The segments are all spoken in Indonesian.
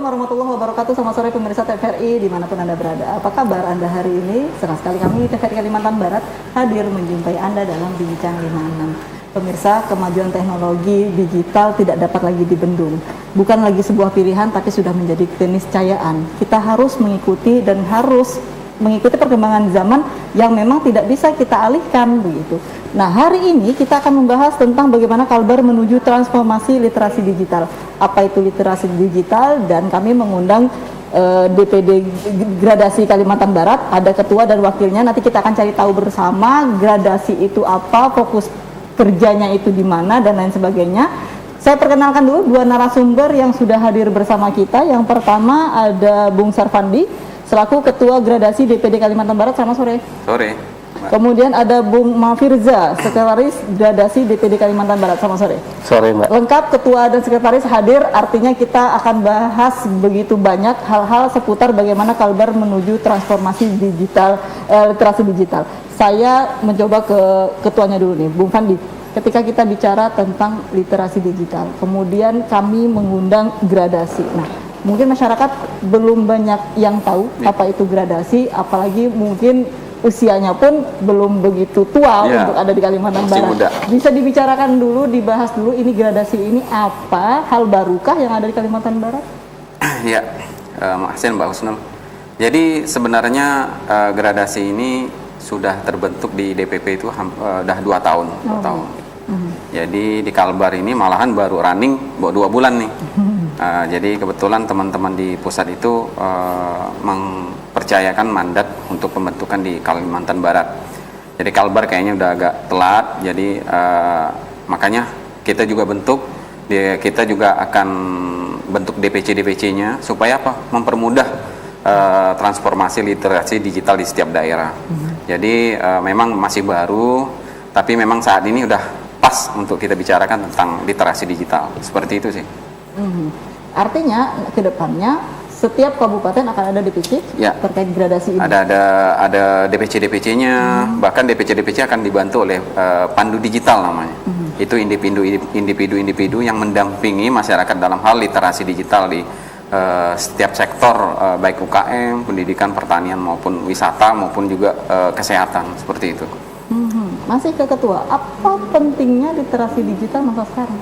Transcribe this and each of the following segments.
warahmatullahi wabarakatuh. Selamat sore pemirsa TVRI dimanapun Anda berada. Apa kabar Anda hari ini? Senang sekali kami TVRI Kalimantan Barat hadir menjumpai Anda dalam Bincang 56. Pemirsa, kemajuan teknologi digital tidak dapat lagi dibendung. Bukan lagi sebuah pilihan, tapi sudah menjadi keniscayaan. Kita harus mengikuti dan harus mengikuti perkembangan zaman yang memang tidak bisa kita alihkan begitu. Nah, hari ini kita akan membahas tentang bagaimana Kalbar menuju transformasi literasi digital. Apa itu literasi digital? Dan kami mengundang DPD Gradasi Kalimantan Barat, ada ketua dan wakilnya. Nanti kita akan cari tahu bersama gradasi itu apa, fokus kerjanya itu di mana dan lain sebagainya. Saya perkenalkan dulu dua narasumber yang sudah hadir bersama kita. Yang pertama ada Bung Sarfandi selaku Ketua Gradasi DPD Kalimantan Barat. Selamat sore. Sore. Kemudian ada Bung Mafirza, Sekretaris Gradasi DPD Kalimantan Barat. Selamat sore. Sore, Mbak. Lengkap Ketua dan Sekretaris hadir, artinya kita akan bahas begitu banyak hal-hal seputar bagaimana Kalbar menuju transformasi digital, literasi digital. Saya mencoba ke ketuanya dulu nih, Bung Fandi. Ketika kita bicara tentang literasi digital, kemudian kami mengundang gradasi. Nah, mungkin masyarakat belum banyak yang tahu apa itu gradasi, apalagi mungkin usianya pun belum begitu tua untuk ada di Kalimantan Barat. Muda. Bisa dibicarakan dulu, dibahas dulu ini gradasi ini apa, hal barukah yang ada di Kalimantan Barat? Ya, makasih Mbak Husnul. Jadi sebenarnya gradasi ini sudah terbentuk di DPP itu udah 2 tahun. Jadi di Kalbar ini malahan baru running 2 bulan nih. Jadi kebetulan teman-teman di pusat itu mempercayakan mandat untuk pembentukan di Kalimantan Barat. Jadi Kalbar kayaknya udah agak telat, jadi makanya kita juga kita juga akan bentuk DPC-nya supaya apa? Mempermudah transformasi literasi digital di setiap daerah. Jadi memang masih baru, tapi memang saat ini udah pas untuk kita bicarakan tentang literasi digital. Seperti itu sih. Artinya ke depannya setiap kabupaten akan ada DPC terkait gradasi ini. Ada DPC-nya, bahkan DPC akan dibantu oleh pandu digital namanya. Itu individu yang mendampingi masyarakat dalam hal literasi digital di setiap sektor, baik UKM, pendidikan, pertanian maupun wisata maupun juga kesehatan, seperti itu. Masih ke ketua, apa pentingnya literasi digital masa sekarang?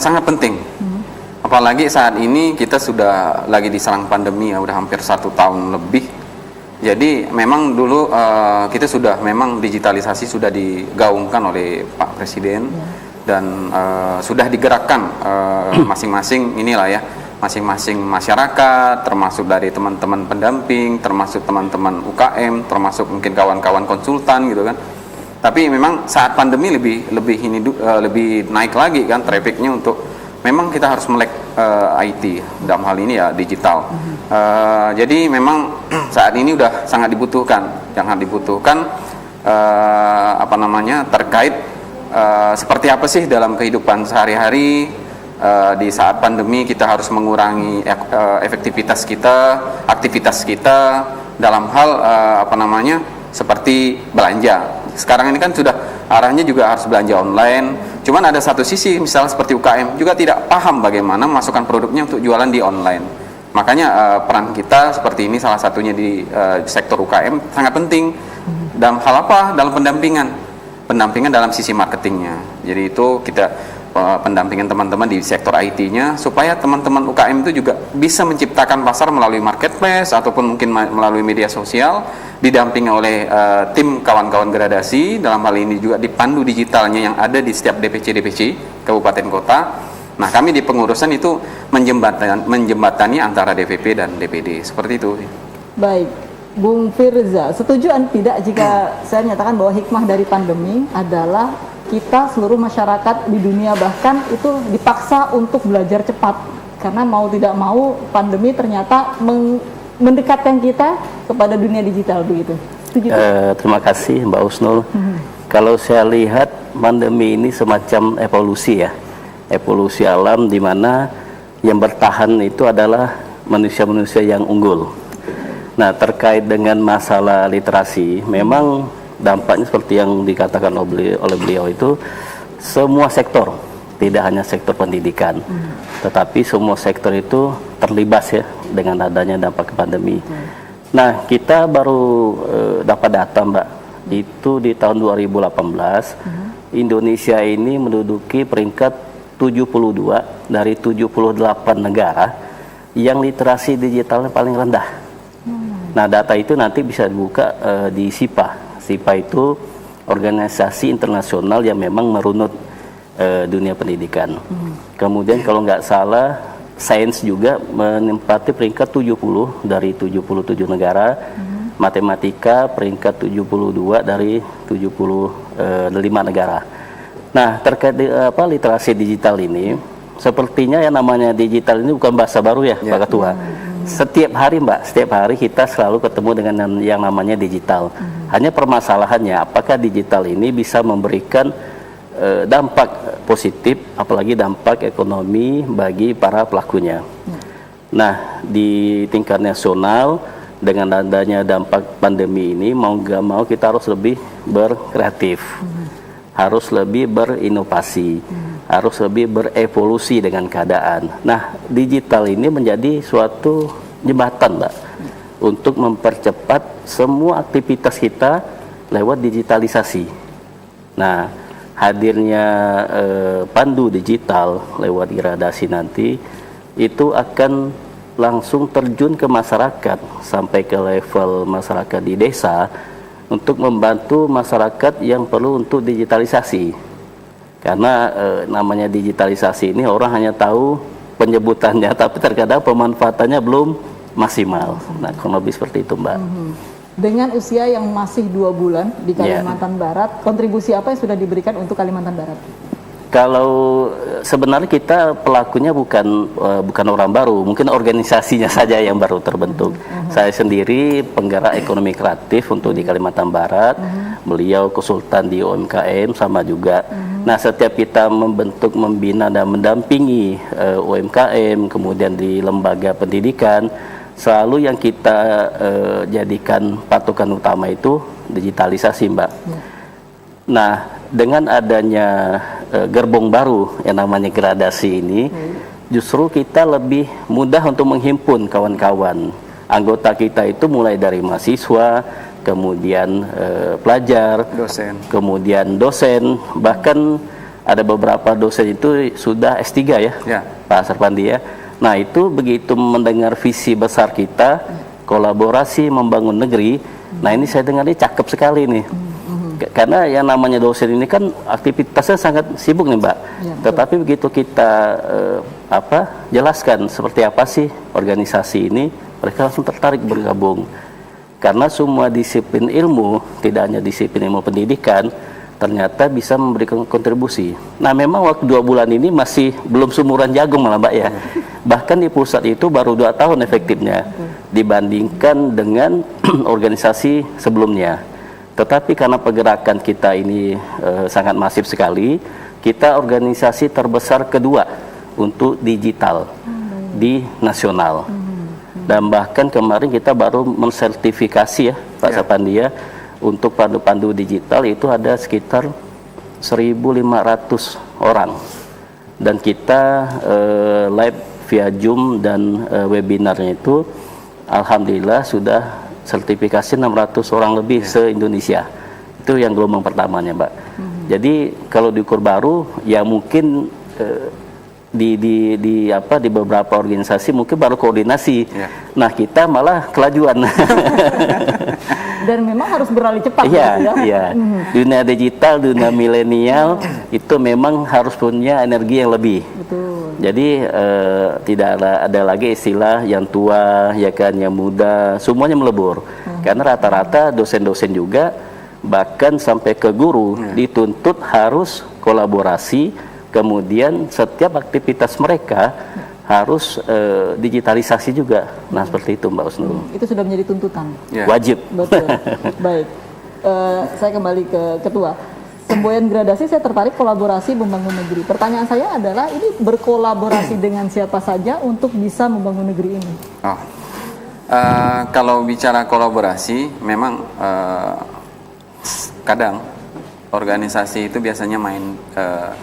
Sangat penting. Apalagi saat ini kita sudah lagi diserang pandemi ya, udah hampir 1 tahun lebih. Jadi memang dulu kita sudah memang digitalisasi sudah digaungkan oleh Pak Presiden dan sudah digerakkan masing-masing inilah ya, masing-masing masyarakat, termasuk dari teman-teman pendamping, termasuk teman-teman UKM, termasuk mungkin kawan-kawan konsultan gitu kan. Tapi memang saat pandemi lebih naik lagi kan trafficnya untuk memang kita harus melek IT dalam hal ini ya digital. Jadi memang saat ini udah sangat dibutuhkan terkait seperti apa sih dalam kehidupan sehari-hari. Di saat pandemi kita harus mengurangi aktivitas kita dalam hal seperti belanja. Sekarang ini kan sudah arahnya juga harus belanja online. Cuman ada satu sisi, misal seperti UKM juga tidak paham bagaimana memasukkan produknya untuk jualan di online. Makanya peran kita seperti ini salah satunya di sektor UKM sangat penting. Dalam hal apa? Dalam pendampingan dalam sisi marketingnya. Jadi itu kita pendampingan teman-teman di sektor IT-nya supaya teman-teman UKM itu juga bisa menciptakan pasar melalui marketplace ataupun mungkin melalui media sosial, didampingi oleh tim kawan-kawan gradasi, dalam hal ini juga dipandu digitalnya yang ada di setiap DPC kabupaten kota. Nah, kami di pengurusan itu menjembatani antara DPP dan DPD, seperti itu. Baik, Bung Firza, setuju tidak jika saya nyatakan bahwa hikmah dari pandemi adalah kita seluruh masyarakat di dunia bahkan itu dipaksa untuk belajar cepat karena mau tidak mau pandemi ternyata mendekatkan kita kepada dunia digital begitu. Terima kasih Mbak Husnul. Kalau saya lihat pandemi ini semacam evolusi ya, evolusi alam di mana yang bertahan itu adalah manusia-manusia yang unggul. Nah, terkait dengan masalah literasi, memang dampaknya seperti yang dikatakan oleh beliau itu semua sektor, tidak hanya sektor pendidikan, tetapi semua sektor itu terlibas ya dengan adanya dampak pandemi. Nah, kita baru dapat data Mbak, itu di tahun 2018 Indonesia ini menduduki peringkat 72 dari 78 negara yang literasi digitalnya paling rendah. Nah, data itu nanti bisa dibuka di SIPA. SIPA itu organisasi internasional yang memang merunut dunia pendidikan. Kemudian kalau nggak salah, sains juga menempati peringkat 70 dari 77 negara. Matematika peringkat 72 dari 75 negara. Nah, terkait literasi digital ini, sepertinya yang namanya digital ini bukan bahasa baru ya, Pak Ketua. Setiap hari Mbak, setiap hari kita selalu ketemu dengan yang namanya digital. Hanya permasalahannya, apakah digital ini bisa memberikan dampak positif, apalagi dampak ekonomi bagi para pelakunya. Nah, di tingkat nasional, dengan adanya dampak pandemi ini, mau nggak mau kita harus lebih berkreatif, harus lebih berinovasi, harus lebih berevolusi dengan keadaan. Nah, digital ini menjadi suatu jembatan, Mbak, untuk mempercepat semua aktivitas kita lewat digitalisasi. Nah, hadirnya pandu digital lewat gradasi nanti itu akan langsung terjun ke masyarakat sampai ke level masyarakat di desa untuk membantu masyarakat yang perlu untuk digitalisasi. Karena namanya digitalisasi ini orang hanya tahu penyebutannya, tapi terkadang pemanfaatannya belum maksimal. Nah, kurang lebih seperti itu, Mbak. Dengan usia yang masih 2 bulan di Kalimantan Barat, kontribusi apa yang sudah diberikan untuk Kalimantan Barat? Kalau sebenarnya kita pelakunya bukan orang baru, mungkin organisasinya saja yang baru terbentuk. Saya sendiri penggerak ekonomi kreatif untuk di Kalimantan Barat, beliau konsultan di UMKM sama juga. Nah, setiap kita membentuk, membina dan mendampingi UMKM, kemudian di lembaga pendidikan, selalu yang kita jadikan patokan utama itu digitalisasi, Mbak. Nah, dengan adanya gerbong baru yang namanya gradasi ini, justru kita lebih mudah untuk menghimpun kawan-kawan. Anggota kita itu mulai dari mahasiswa, kemudian pelajar, kemudian dosen, bahkan ada beberapa dosen itu sudah S3 ya, Pak Sarpandi ya. Nah, itu begitu mendengar visi besar kita, kolaborasi membangun negeri, nah ini saya dengar ini cakep sekali nih. Karena yang namanya dosen ini kan aktivitasnya sangat sibuk nih, Mbak. Tetapi begitu kita jelaskan seperti apa sih organisasi ini, mereka langsung tertarik bergabung. Karena semua disiplin ilmu, tidak hanya disiplin ilmu pendidikan, ternyata bisa memberikan kontribusi. Nah, memang waktu 2 bulan ini masih belum sumuran jagung malah, Mbak ya. Bahkan di pusat itu baru 2 tahun efektifnya dibandingkan dengan organisasi sebelumnya. Tetapi karena pergerakan kita ini sangat masif sekali, kita organisasi terbesar kedua untuk digital di nasional. Dan bahkan kemarin kita baru mensertifikasi ya, Pak Sapandi ya, untuk pandu-pandu digital itu ada sekitar 1.500 orang. Dan kita live via Zoom dan webinarnya itu alhamdulillah sudah sertifikasi 600 orang lebih se-Indonesia. Itu yang gelombang pertamanya, Mbak. Jadi kalau diukur baru ya mungkin di beberapa organisasi mungkin baru koordinasi. Nah, kita malah kelajuan. Dan memang harus beralih cepat gitu ya. Iya. Dunia digital, dunia milenial itu memang harus punya energi yang lebih. Betul. Jadi tidak ada lagi istilah yang tua, ya kan, yang muda, semuanya melebur. Karena rata-rata dosen-dosen juga bahkan sampai ke guru dituntut harus kolaborasi, kemudian setiap aktivitas mereka harus digitalisasi juga. Nah, seperti itu, Mbak Usnul. Itu sudah menjadi tuntutan. Wajib. Betul. Baik. Saya kembali ke Ketua. Semboyan gradasi saya tertarik kolaborasi membangun negeri. Pertanyaan saya adalah ini berkolaborasi dengan siapa saja untuk bisa membangun negeri ini? Kalau bicara kolaborasi, memang kadang organisasi itu biasanya main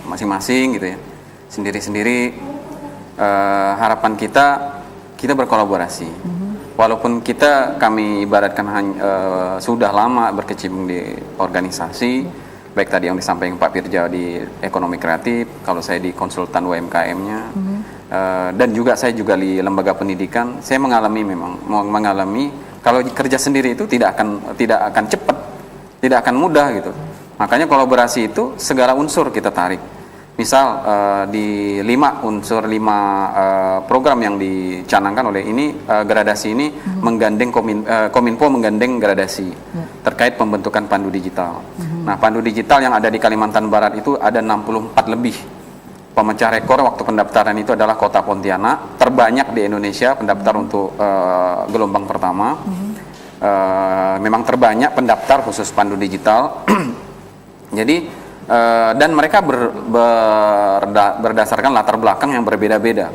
masing-masing gitu ya, sendiri-sendiri. Harapan kita kita berkolaborasi. Walaupun kami ibaratkan sudah lama berkecimpung di organisasi, baik tadi yang disampaikan Pak Pirja di ekonomi kreatif, kalau saya di konsultan UMKM-nya, dan juga saya juga di lembaga pendidikan, saya mengalami kalau kerja sendiri itu tidak akan cepat, tidak akan mudah gitu. Makanya kolaborasi itu segala unsur kita tarik. Misal di 5 program yang dicanangkan oleh ini gradasi ini menggandeng Kominfo menggandeng gradasi terkait pembentukan pandu digital. Nah, pandu digital yang ada di Kalimantan Barat itu ada 64 lebih. Pemecah rekor waktu pendaftaran itu adalah Kota Pontianak, terbanyak di Indonesia pendaftar untuk gelombang pertama. Memang terbanyak pendaftar khusus pandu digital. Jadi dan mereka berdasarkan latar belakang yang berbeda-beda.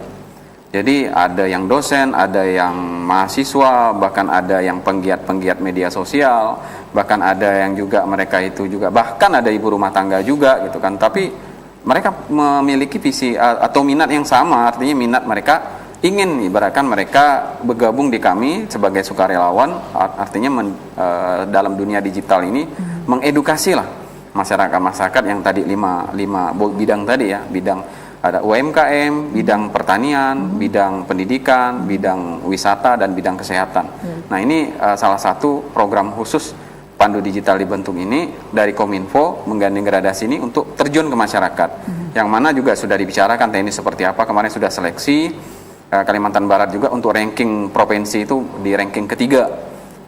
Jadi ada yang dosen, ada yang mahasiswa, bahkan ada yang penggiat-penggiat media sosial, bahkan ada yang juga mereka itu juga, bahkan ada ibu rumah tangga juga gitu kan. Tapi mereka memiliki visi atau minat yang sama, artinya minat mereka ingin ibaratkan mereka bergabung di kami sebagai sukarelawan, artinya dalam dunia digital ini mengedukasi lah masyarakat yang tadi lima bidang tadi ya, bidang ada UMKM, bidang pertanian, bidang pendidikan, bidang wisata, dan bidang kesehatan. Nah, ini salah satu program khusus pandu digital dibentuk ini dari Kominfo menggandeng gradasi ini untuk terjun ke masyarakat. Yang mana juga sudah dibicarakan teknis seperti apa, kemarin sudah seleksi. Kalimantan Barat juga untuk ranking provinsi itu di ranking ketiga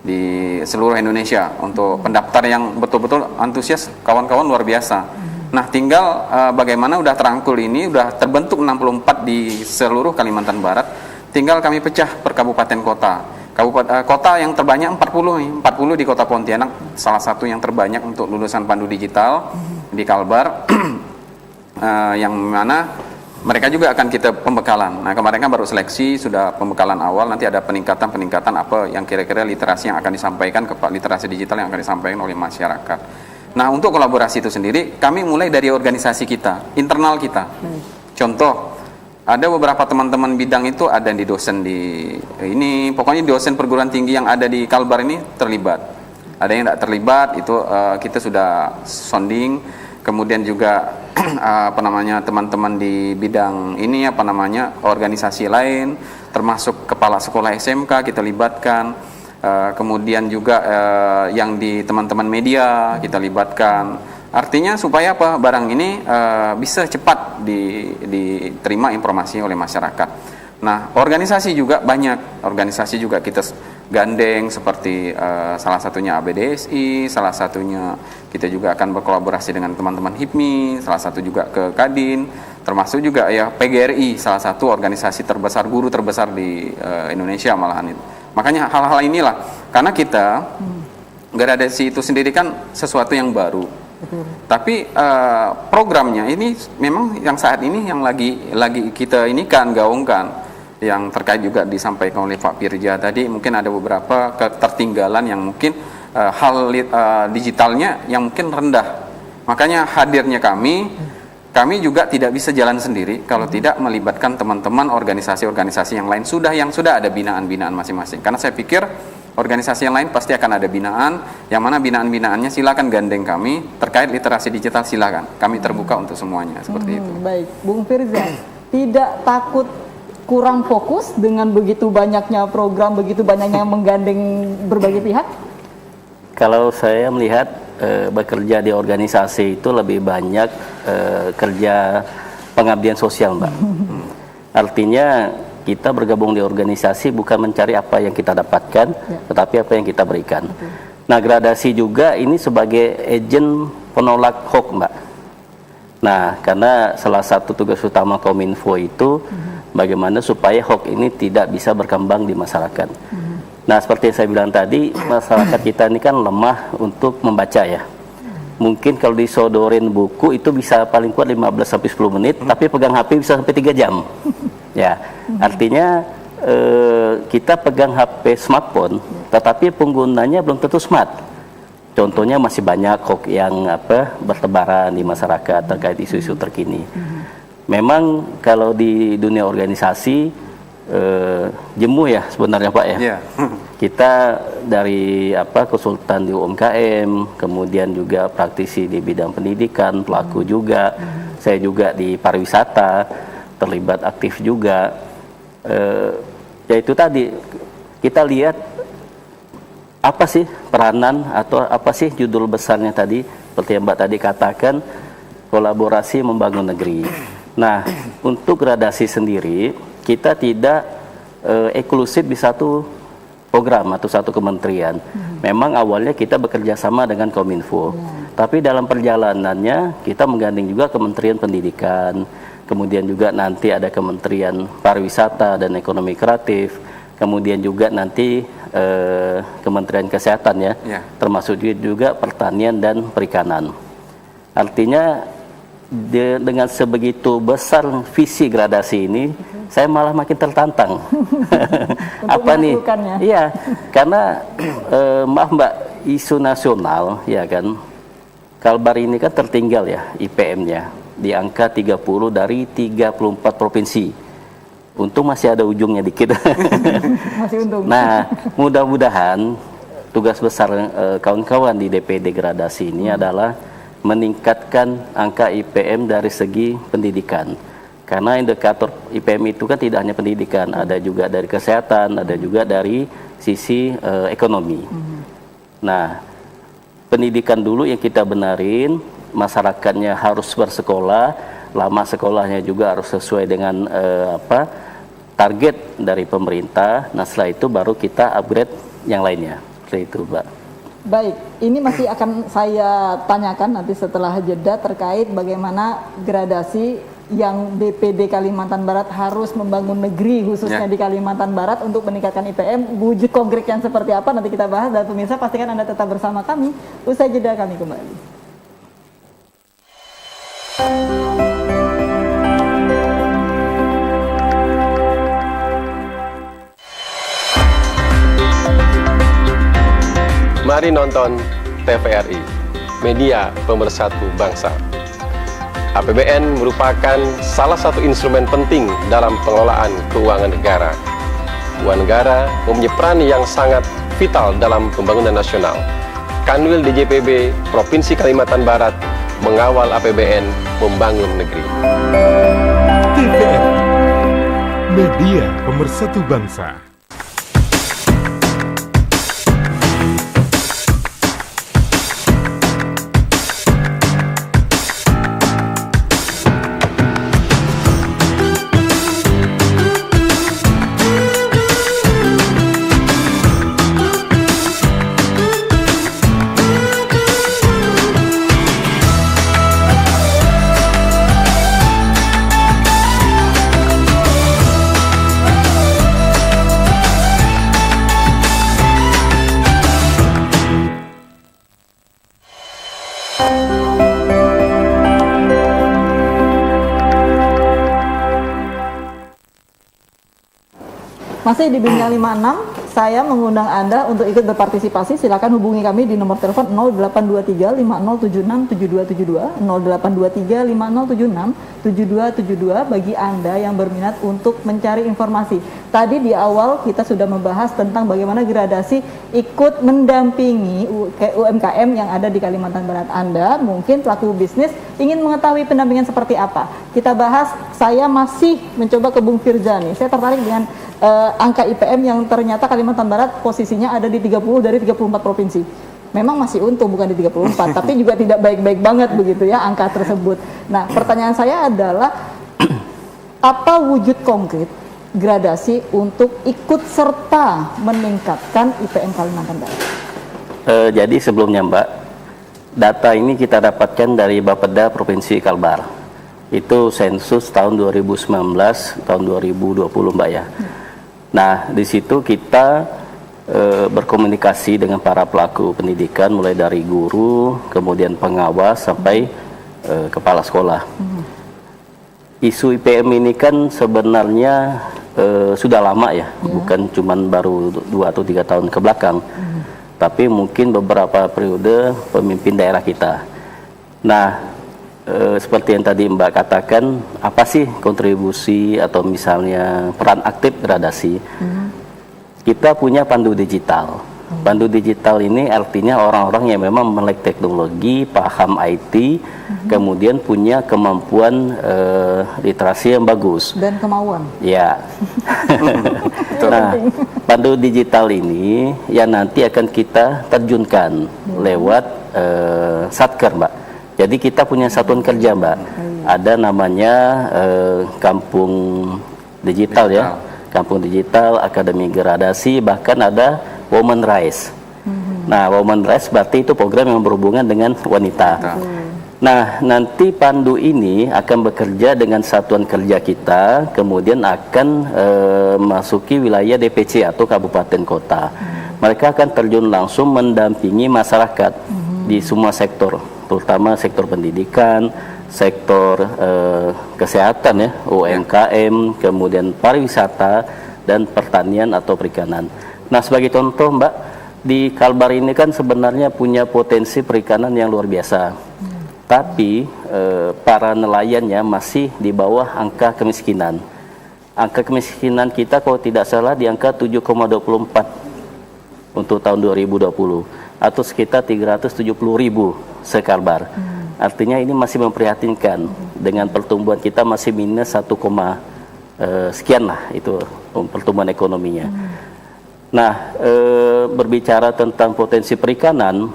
di seluruh Indonesia untuk pendaftar yang betul-betul antusias, kawan-kawan luar biasa. Nah, tinggal bagaimana udah terangkul ini, udah terbentuk 64 di seluruh Kalimantan Barat, tinggal kami pecah per kabupaten kota. Kota yang terbanyak 40 di Kota Pontianak, salah satu yang terbanyak untuk lulusan pandu digital di Kalbar, yang mana mereka juga akan kita pembekalan. Nah, kemarin kan baru seleksi, sudah pembekalan awal, nanti ada peningkatan apa yang kira-kira literasi yang akan disampaikan, literasi digital yang akan disampaikan oleh masyarakat. Nah, untuk kolaborasi itu sendiri, kami mulai dari organisasi kita, internal kita. Contoh, ada beberapa teman-teman bidang itu ada di dosen di ini, pokoknya dosen perguruan tinggi yang ada di Kalbar ini terlibat. Ada yang tidak terlibat, itu kita sudah sounding. Kemudian juga teman-teman di bidang ini organisasi lain, termasuk kepala sekolah SMK kita libatkan. Kemudian juga yang di teman-teman media kita libatkan. Artinya supaya barang ini bisa cepat diterima informasi oleh masyarakat. Nah, organisasi juga banyak, organisasi juga kita gandeng seperti salah satunya ABDSI, salah satunya kita juga akan berkolaborasi dengan teman-teman HIPMI, salah satu juga ke Kadin, termasuk juga ya PGRI, salah satu organisasi terbesar, guru terbesar di Indonesia malahan itu. Makanya hal-hal inilah, karena kita gradasi itu sendiri kan sesuatu yang baru. Tapi programnya ini memang yang saat ini yang lagi kita ini kan gaungkan, yang terkait juga disampaikan oleh Pak Pirja tadi, mungkin ada beberapa ketertinggalan yang mungkin hal digitalnya yang mungkin rendah. Makanya hadirnya kami juga tidak bisa jalan sendiri kalau tidak melibatkan teman-teman organisasi-organisasi yang lain yang sudah ada binaan-binaan masing-masing. Karena saya pikir organisasi yang lain pasti akan ada binaan, yang mana binaan-binaannya silakan gandeng kami, terkait literasi digital silakan. Kami terbuka untuk semuanya, seperti itu. Baik, Bung Firza, tidak takut kurang fokus dengan begitu banyaknya program, begitu banyaknya menggandeng berbagai pihak? Kalau saya melihat bekerja di organisasi itu lebih banyak kerja pengabdian sosial, Mbak. Artinya kita bergabung di organisasi bukan mencari apa yang kita dapatkan, tetapi apa yang kita berikan. Nah, gradasi juga ini sebagai agen penolak hoax, Mbak. Nah, karena salah satu tugas utama Kominfo itu bagaimana supaya hoax ini tidak bisa berkembang di masyarakat. Nah, seperti yang saya bilang tadi, masyarakat kita ini kan lemah untuk membaca ya. Mungkin kalau disodorin buku itu bisa paling kuat 15 sampai 10 menit, tapi pegang HP bisa sampai 3 jam. Ya, artinya kita pegang HP smartphone, tetapi penggunanya belum tentu smart. Contohnya masih banyak hoax yang bertebaran di masyarakat terkait isu-isu terkini. Memang kalau di dunia organisasi jemu ya sebenarnya Pak ya. Iya. Kita dari konsultan di UMKM, kemudian juga praktisi di bidang pendidikan, pelaku juga. Saya juga di pariwisata terlibat aktif juga. Yaitu tadi kita lihat apa sih peranan atau apa sih judul besarnya tadi, seperti yang Mbak tadi katakan, kolaborasi membangun negeri. Nah, untuk gradasi sendiri kita tidak eksklusif di satu program atau satu kementerian. Memang awalnya kita bekerja sama dengan Kominfo, tapi dalam perjalanannya kita menggandeng juga Kementerian Pendidikan, kemudian juga nanti ada Kementerian Pariwisata dan Ekonomi Kreatif, kemudian juga nanti Kementerian Kesehatan ya, termasuk juga Pertanian dan Perikanan. Artinya dengan sebegitu besar visi gradasi ini, saya malah makin tertantang. Apa nih? Iya, karena maaf Mbak, isu nasional ya kan, Kalbar ini kan tertinggal ya IPM-nya di angka 30 dari 34 provinsi. Untung masih ada ujungnya dikit. Masih untung. Nah, mudah-mudahan tugas besar kawan-kawan di DPD gradasi ini adalah meningkatkan angka IPM dari segi pendidikan. Karena indikator IPM itu kan tidak hanya pendidikan, ada juga dari kesehatan, ada juga dari sisi ekonomi. Nah, pendidikan dulu yang kita benarin, masyarakatnya harus bersekolah, lama sekolahnya juga harus sesuai dengan target dari pemerintah. Nah, setelah itu baru kita upgrade yang lainnya. Seperti itu, Mbak. Baik, ini masih akan saya tanyakan nanti setelah jeda terkait bagaimana gradasi yang DPD Kalimantan Barat harus membangun negeri khususnya di Kalimantan Barat untuk meningkatkan IPM. Wujud konkretnya seperti apa nanti kita bahas, dan pemirsa pastikan Anda tetap bersama kami. Usai jeda kami kembali. Mari nonton TVRI, media pemersatu bangsa. APBN merupakan salah satu instrumen penting dalam pengelolaan keuangan negara. Keuangan negara mempunyai peran yang sangat vital dalam pembangunan nasional. Kanwil DJPB Provinsi Kalimantan Barat mengawal APBN membangun negeri. TVRI, media pemersatu bangsa. Masih di Bincang 56, saya mengundang Anda untuk ikut berpartisipasi. Silakan hubungi kami di nomor telepon 0823 5076 7272, 0823 5076 7272 bagi Anda yang berminat untuk mencari informasi. Tadi di awal kita sudah membahas tentang bagaimana gradasi ikut mendampingi UMKM yang ada di Kalimantan Barat. Anda mungkin pelaku bisnis ingin mengetahui pendampingan seperti apa. Kita bahas, saya masih mencoba ke Bung Firza nih. Saya tertarik dengan angka IPM yang ternyata Kalimantan Barat posisinya ada di 30 dari 34 provinsi. Memang masih untung bukan di 34, tapi juga tidak baik-baik banget begitu ya angka tersebut. Nah, pertanyaan saya adalah apa wujud konkret gradasi untuk ikut serta meningkatkan IPM Kalimantan Barat? Jadi sebelumnya Mbak, data ini kita dapatkan dari Bapeda Provinsi Kalbar. Itu sensus tahun 2019, tahun 2020 Mbak ya. Nah, di situ kita berkomunikasi dengan para pelaku pendidikan, mulai dari guru, kemudian pengawas, sampai kepala sekolah. Isu IPM ini kan sebenarnya sudah lama ya, bukan cuman baru 2 atau 3 tahun ke belakang, tapi mungkin beberapa periode pemimpin daerah kita. Nah, seperti yang tadi Mbak katakan, apa sih kontribusi atau misalnya peran aktif gradasi? Kita punya pandu digital. Pandu digital ini artinya orang-orang yang memang melek teknologi, paham IT, kemudian punya kemampuan literasi yang bagus. Dan kemauan. Ya. Nah, pandu digital ini yang nanti akan kita terjunkan lewat Satker, Mbak. Jadi kita punya satuan kerja, Mbak. Ada namanya Kampung Digital ya. Kampung Digital, Akademi Gradasi, bahkan ada Women Rise. Nah, Women Rise berarti itu program yang berhubungan dengan wanita. Nah, nanti pandu ini akan bekerja dengan satuan kerja kita, kemudian akan masuki wilayah DPC atau kabupaten kota. Mereka akan terjun langsung mendampingi masyarakat di semua sektor, terutama sektor pendidikan, sektor kesehatan ya, UMKM, kemudian pariwisata dan pertanian atau perikanan. Nah, sebagai contoh, Mbak, di Kalbar ini kan sebenarnya punya potensi perikanan yang luar biasa. Tapi para nelayannya masih di bawah angka kemiskinan. Angka kemiskinan kita kalau tidak salah di angka 7,24 untuk tahun 2020 atau sekitar 370.000 sekalbar. Artinya ini masih memprihatinkan. Dengan pertumbuhan kita masih minus 1, sekian lah itu pertumbuhan ekonominya. Nah, berbicara tentang potensi perikanan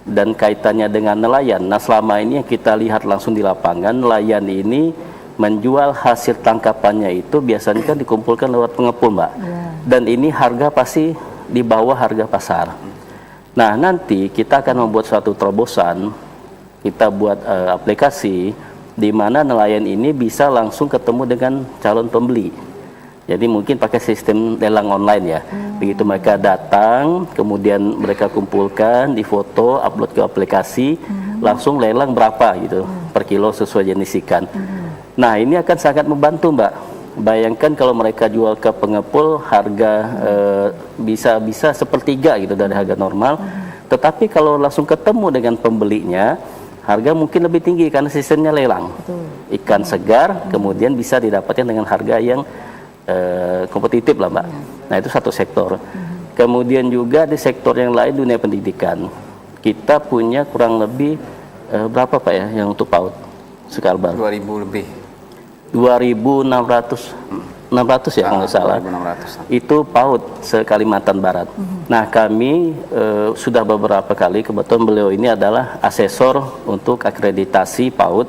dan kaitannya dengan nelayan. Nah, selama ini yang kita lihat langsung di lapangan, nelayan ini menjual hasil tangkapannya itu biasanya kan dikumpulkan lewat pengepul, Mbak. Dan ini harga pasti di bawah harga pasar. Nah, nanti kita akan membuat suatu terobosan, kita buat aplikasi di mana nelayan ini bisa langsung ketemu dengan calon pembeli. Jadi mungkin pakai sistem lelang online ya. Begitu mereka datang, kemudian mereka kumpulkan, difoto, upload ke aplikasi, langsung lelang berapa gitu per kilo sesuai jenis ikan. Nah, ini akan sangat membantu, Mbak. Bayangkan kalau mereka jual ke pengepul harga bisa sepertiga gitu dari harga normal. Tetapi kalau langsung ketemu dengan pembelinya, harga mungkin lebih tinggi karena sistemnya lelang. Ikan segar kemudian bisa didapatkan dengan harga yang kompetitif lah, Mbak. Nah, itu satu sektor. Kemudian juga di sektor yang lain, dunia pendidikan, kita punya kurang lebih berapa Pak ya yang untuk PAUD sekalbar? 2.000 lebih. 2.600 ya kalau nggak salah. 2.600. Itu PAUD se-Kalimantan Barat. Nah, kami sudah beberapa kali, kebetulan beliau ini adalah asesor untuk akreditasi PAUD.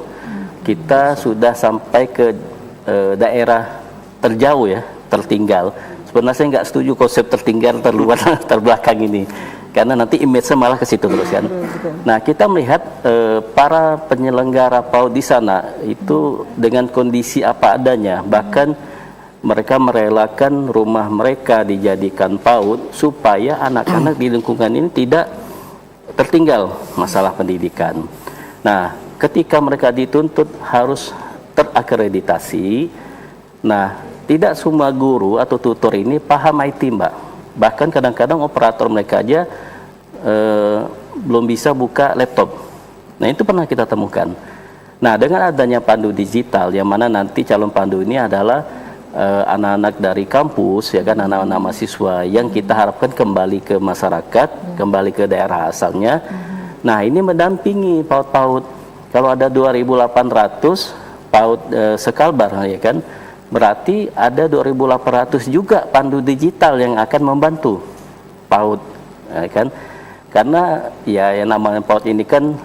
Kita sudah sampai ke daerah terjauh ya, tertinggal. Sebenarnya saya nggak setuju konsep tertinggal, terluar, terbelakang ini, karena nanti image-nya malah ke situ terus kan. Nah, kita melihat para penyelenggara PAUD di sana itu dengan kondisi apa adanya, bahkan mereka merelakan rumah mereka dijadikan PAUD supaya anak-anak di lingkungan ini tidak tertinggal masalah pendidikan. Nah, ketika mereka dituntut harus terakreditasi, nah tidak semua guru atau tutor ini paham IT, Mbak. Bahkan kadang-kadang operator mereka aja belum bisa buka laptop. Nah, itu pernah kita temukan. Nah, dengan adanya pandu digital yang mana nanti calon pandu ini adalah anak-anak dari kampus, ya kan, anak-anak mahasiswa yang kita harapkan kembali ke masyarakat, kembali ke daerah asalnya. Nah, ini mendampingi PAUD-PAUD. Kalau ada 2.800 PAUD sekalbar, ya kan, berarti ada 2.800 juga pandu digital yang akan membantu PAUD, ya kan? Karena ya yang namanya PAUD ini kan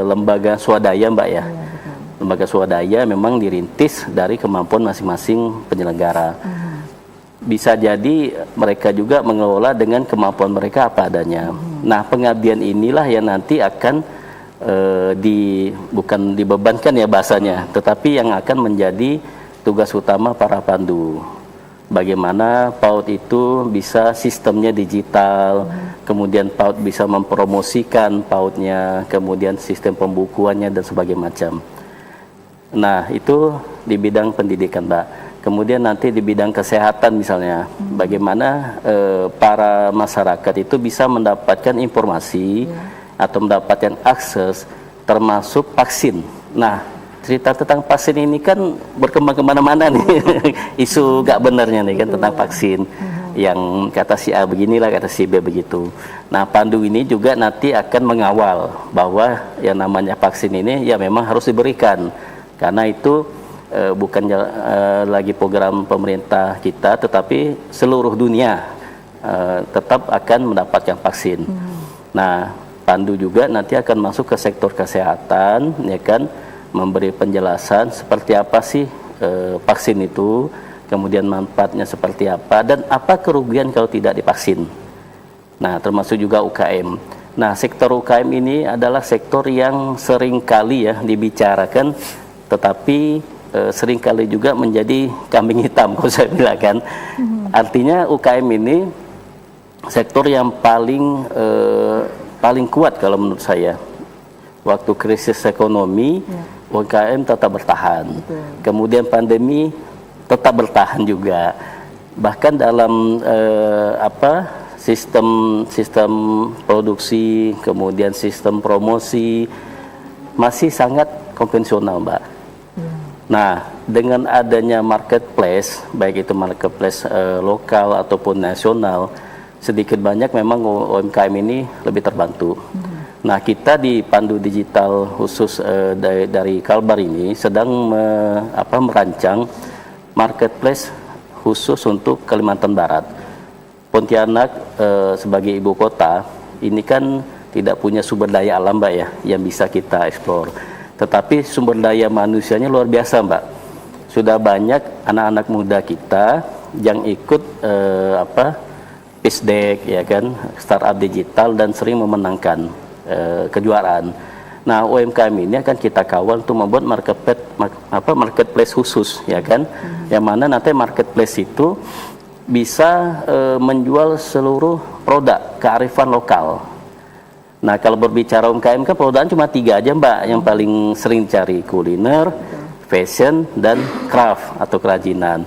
lembaga swadaya, Mbak ya. Lembaga swadaya memang dirintis dari kemampuan masing-masing penyelenggara. Bisa jadi mereka juga mengelola dengan kemampuan mereka apa adanya. Nah, pengabdian inilah yang nanti akan bukan dibebankan ya bahasanya, tetapi yang akan menjadi tugas utama para pandu. Bagaimana PAUD itu bisa sistemnya digital, kemudian PAUD bisa mempromosikan PAUD-nya, kemudian sistem pembukuannya dan sebagainya macam. Nah, itu di bidang pendidikan, Mbak. Kemudian nanti di bidang kesehatan misalnya, bagaimana para masyarakat itu bisa mendapatkan informasi atau mendapatkan akses termasuk vaksin. Nah, cerita tentang vaksin ini kan berkembang kemana-mana nih. Isu gak benernya nih kan tentang vaksin. Yang kata si A beginilah, kata si B begitu. Nah, pandu ini juga nanti akan mengawal bahwa yang namanya vaksin ini ya memang harus diberikan. Karena itu bukan lagi program pemerintah kita, tetapi seluruh dunia tetap akan mendapatkan vaksin. Nah, pandu juga nanti akan masuk ke sektor kesehatan, ya kan, memberi penjelasan seperti apa sih vaksin itu, kemudian manfaatnya seperti apa, dan apa kerugian kalau tidak divaksin. Nah, termasuk juga UKM. Nah, sektor UKM ini adalah sektor yang sering kali ya dibicarakan, tetapi sering kali juga menjadi kambing hitam, kalau saya bilang kan. Artinya UKM ini sektor yang paling kuat kalau menurut saya. Waktu krisis ekonomi, UKM tetap bertahan. Kemudian pandemi tetap bertahan juga. Bahkan dalam sistem produksi, kemudian sistem promosi masih sangat konvensional, Mbak. Nah, dengan adanya marketplace, baik itu marketplace lokal ataupun nasional, sedikit banyak memang UMKM ini lebih terbantu. Nah, kita di Pandu Digital khusus dari Kalbar ini sedang merancang marketplace khusus untuk Kalimantan Barat. Pontianak sebagai ibu kota ini kan tidak punya sumber daya alam, Mbak, ya, yang bisa kita eksplor. Tetapi sumber daya manusianya luar biasa, Mbak. Sudah banyak anak-anak muda kita yang ikut PISDEK, ya kan, startup digital, dan sering memenangkan kejuaraan. Nah, UMKM ini akan kita kawal untuk membuat marketplace khusus, ya kan, yang mana nanti marketplace itu bisa menjual seluruh produk kearifan lokal. Nah, kalau berbicara UMKM kan produk cuma 3 aja, Mbak, yang paling sering cari: kuliner, fashion, dan craft atau kerajinan.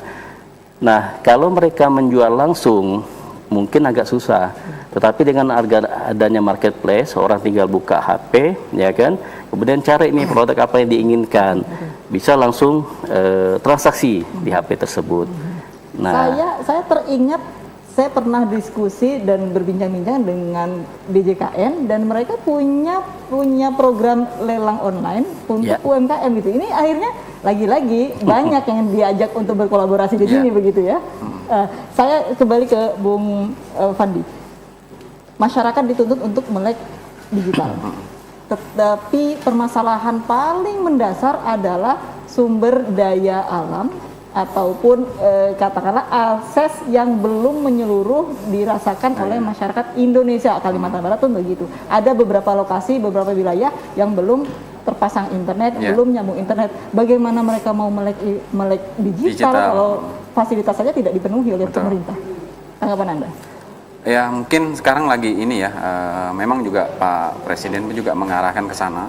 Nah, kalau mereka menjual langsung mungkin agak susah. Tetapi dengan adanya marketplace, orang tinggal buka HP, ya kan, kemudian cari nih produk apa yang diinginkan, bisa langsung transaksi di HP tersebut. Nah, saya teringat, saya pernah diskusi dan berbincang-bincang dengan DJKN, dan mereka punya program lelang online untuk UMKM gitu. Ini akhirnya lagi-lagi banyak yang diajak untuk berkolaborasi di sini begitu ya. Saya kembali ke Bung Fandi. Masyarakat dituntut untuk melek digital, tetapi permasalahan paling mendasar adalah sumber daya alam ataupun katakanlah akses yang belum menyeluruh dirasakan oleh masyarakat Indonesia. Kalimantan Barat pun begitu. Ada beberapa lokasi, beberapa wilayah yang belum terpasang internet, belum nyambung internet. Bagaimana mereka mau melek digital kalau fasilitas saja tidak dipenuhi oleh pemerintah? Tanggapan Anda? Ya, mungkin sekarang lagi ini ya, memang juga Pak Presiden juga mengarahkan ke sana.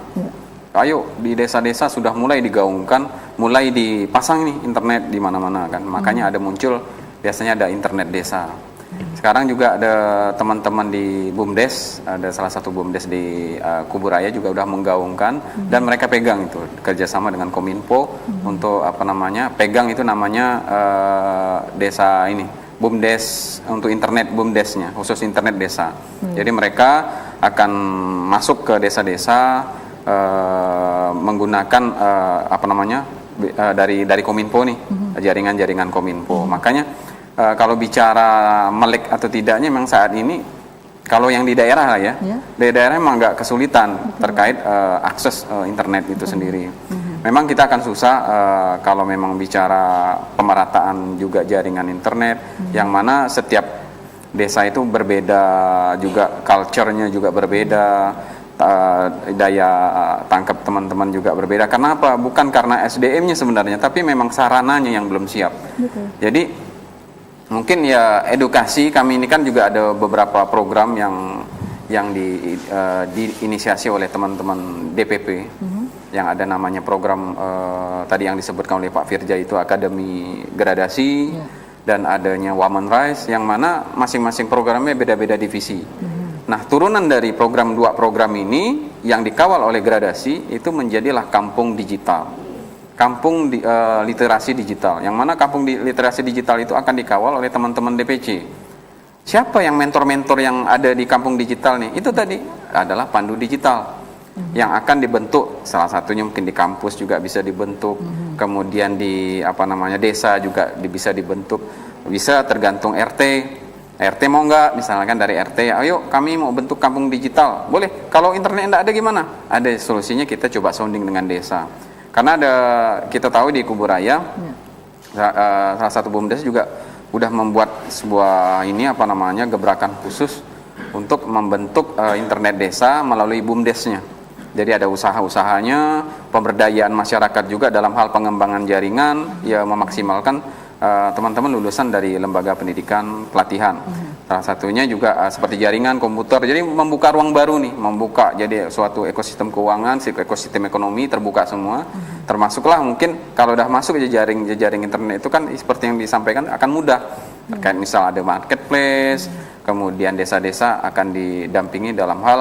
Ayo, di desa-desa sudah mulai digaungkan, mulai dipasang nih internet di mana-mana kan. Makanya ada muncul, biasanya ada internet desa. Sekarang juga ada teman-teman di BUMDes, ada salah satu BUMDes di Kuburaya juga udah menggaungkan, dan mereka pegang itu kerjasama dengan Kominfo untuk pegang itu namanya desa ini. BUMDes untuk internet, BUMDesnya khusus internet desa. Jadi mereka akan masuk ke desa-desa menggunakan dari Kominfo nih, jaringan-jaringan Kominfo. Makanya kalau bicara melek atau tidaknya, memang saat ini kalau yang di daerah lah ya, di daerah memang nggak kesulitan terkait akses internet itu sendiri. Memang kita akan susah kalau memang bicara pemerataan juga jaringan internet, yang mana setiap desa itu berbeda juga, culture-nya juga berbeda, daya tangkap teman-teman juga berbeda. Kenapa? Bukan karena SDM-nya sebenarnya, tapi memang sarananya yang belum siap. Jadi mungkin ya edukasi, kami ini kan juga ada beberapa program yang diinisiasi oleh teman-teman DPP. Yang ada namanya program tadi yang disebutkan oleh Pak Firja itu Akademi Gradasi, dan adanya Women Rise, yang mana masing-masing programnya beda-beda divisi. Nah, turunan dari dua program ini yang dikawal oleh gradasi itu menjadilah kampung digital, kampung literasi digital, yang mana kampung literasi digital itu akan dikawal oleh teman-teman DPC. Siapa yang mentor-mentor yang ada di kampung digital nih? Itu tadi adalah pandu digital yang akan dibentuk, salah satunya mungkin di kampus juga bisa dibentuk, kemudian di desa juga bisa dibentuk, bisa tergantung RT mau nggak, misalkan dari RT, ayo kami mau bentuk kampung digital, boleh. Kalau internet nggak ada gimana? Ada solusinya, kita coba sounding dengan desa. Karena kita tahu di Kuburaya, salah satu BUMDes juga udah membuat sebuah gebrakan khusus untuk membentuk internet desa melalui BUMDesnya. Jadi ada usaha-usahanya, pemberdayaan masyarakat juga dalam hal pengembangan jaringan, ya memaksimalkan teman-teman lulusan dari lembaga pendidikan pelatihan. Salah satunya juga seperti jaringan komputer. Jadi membuka ruang baru nih, membuka jadi suatu ekosistem keuangan, ekosistem ekonomi terbuka semua. Termasuklah mungkin kalau udah masuk jejaring internet itu kan seperti yang disampaikan akan mudah. Terkait misal ada marketplace, kemudian desa-desa akan didampingi dalam hal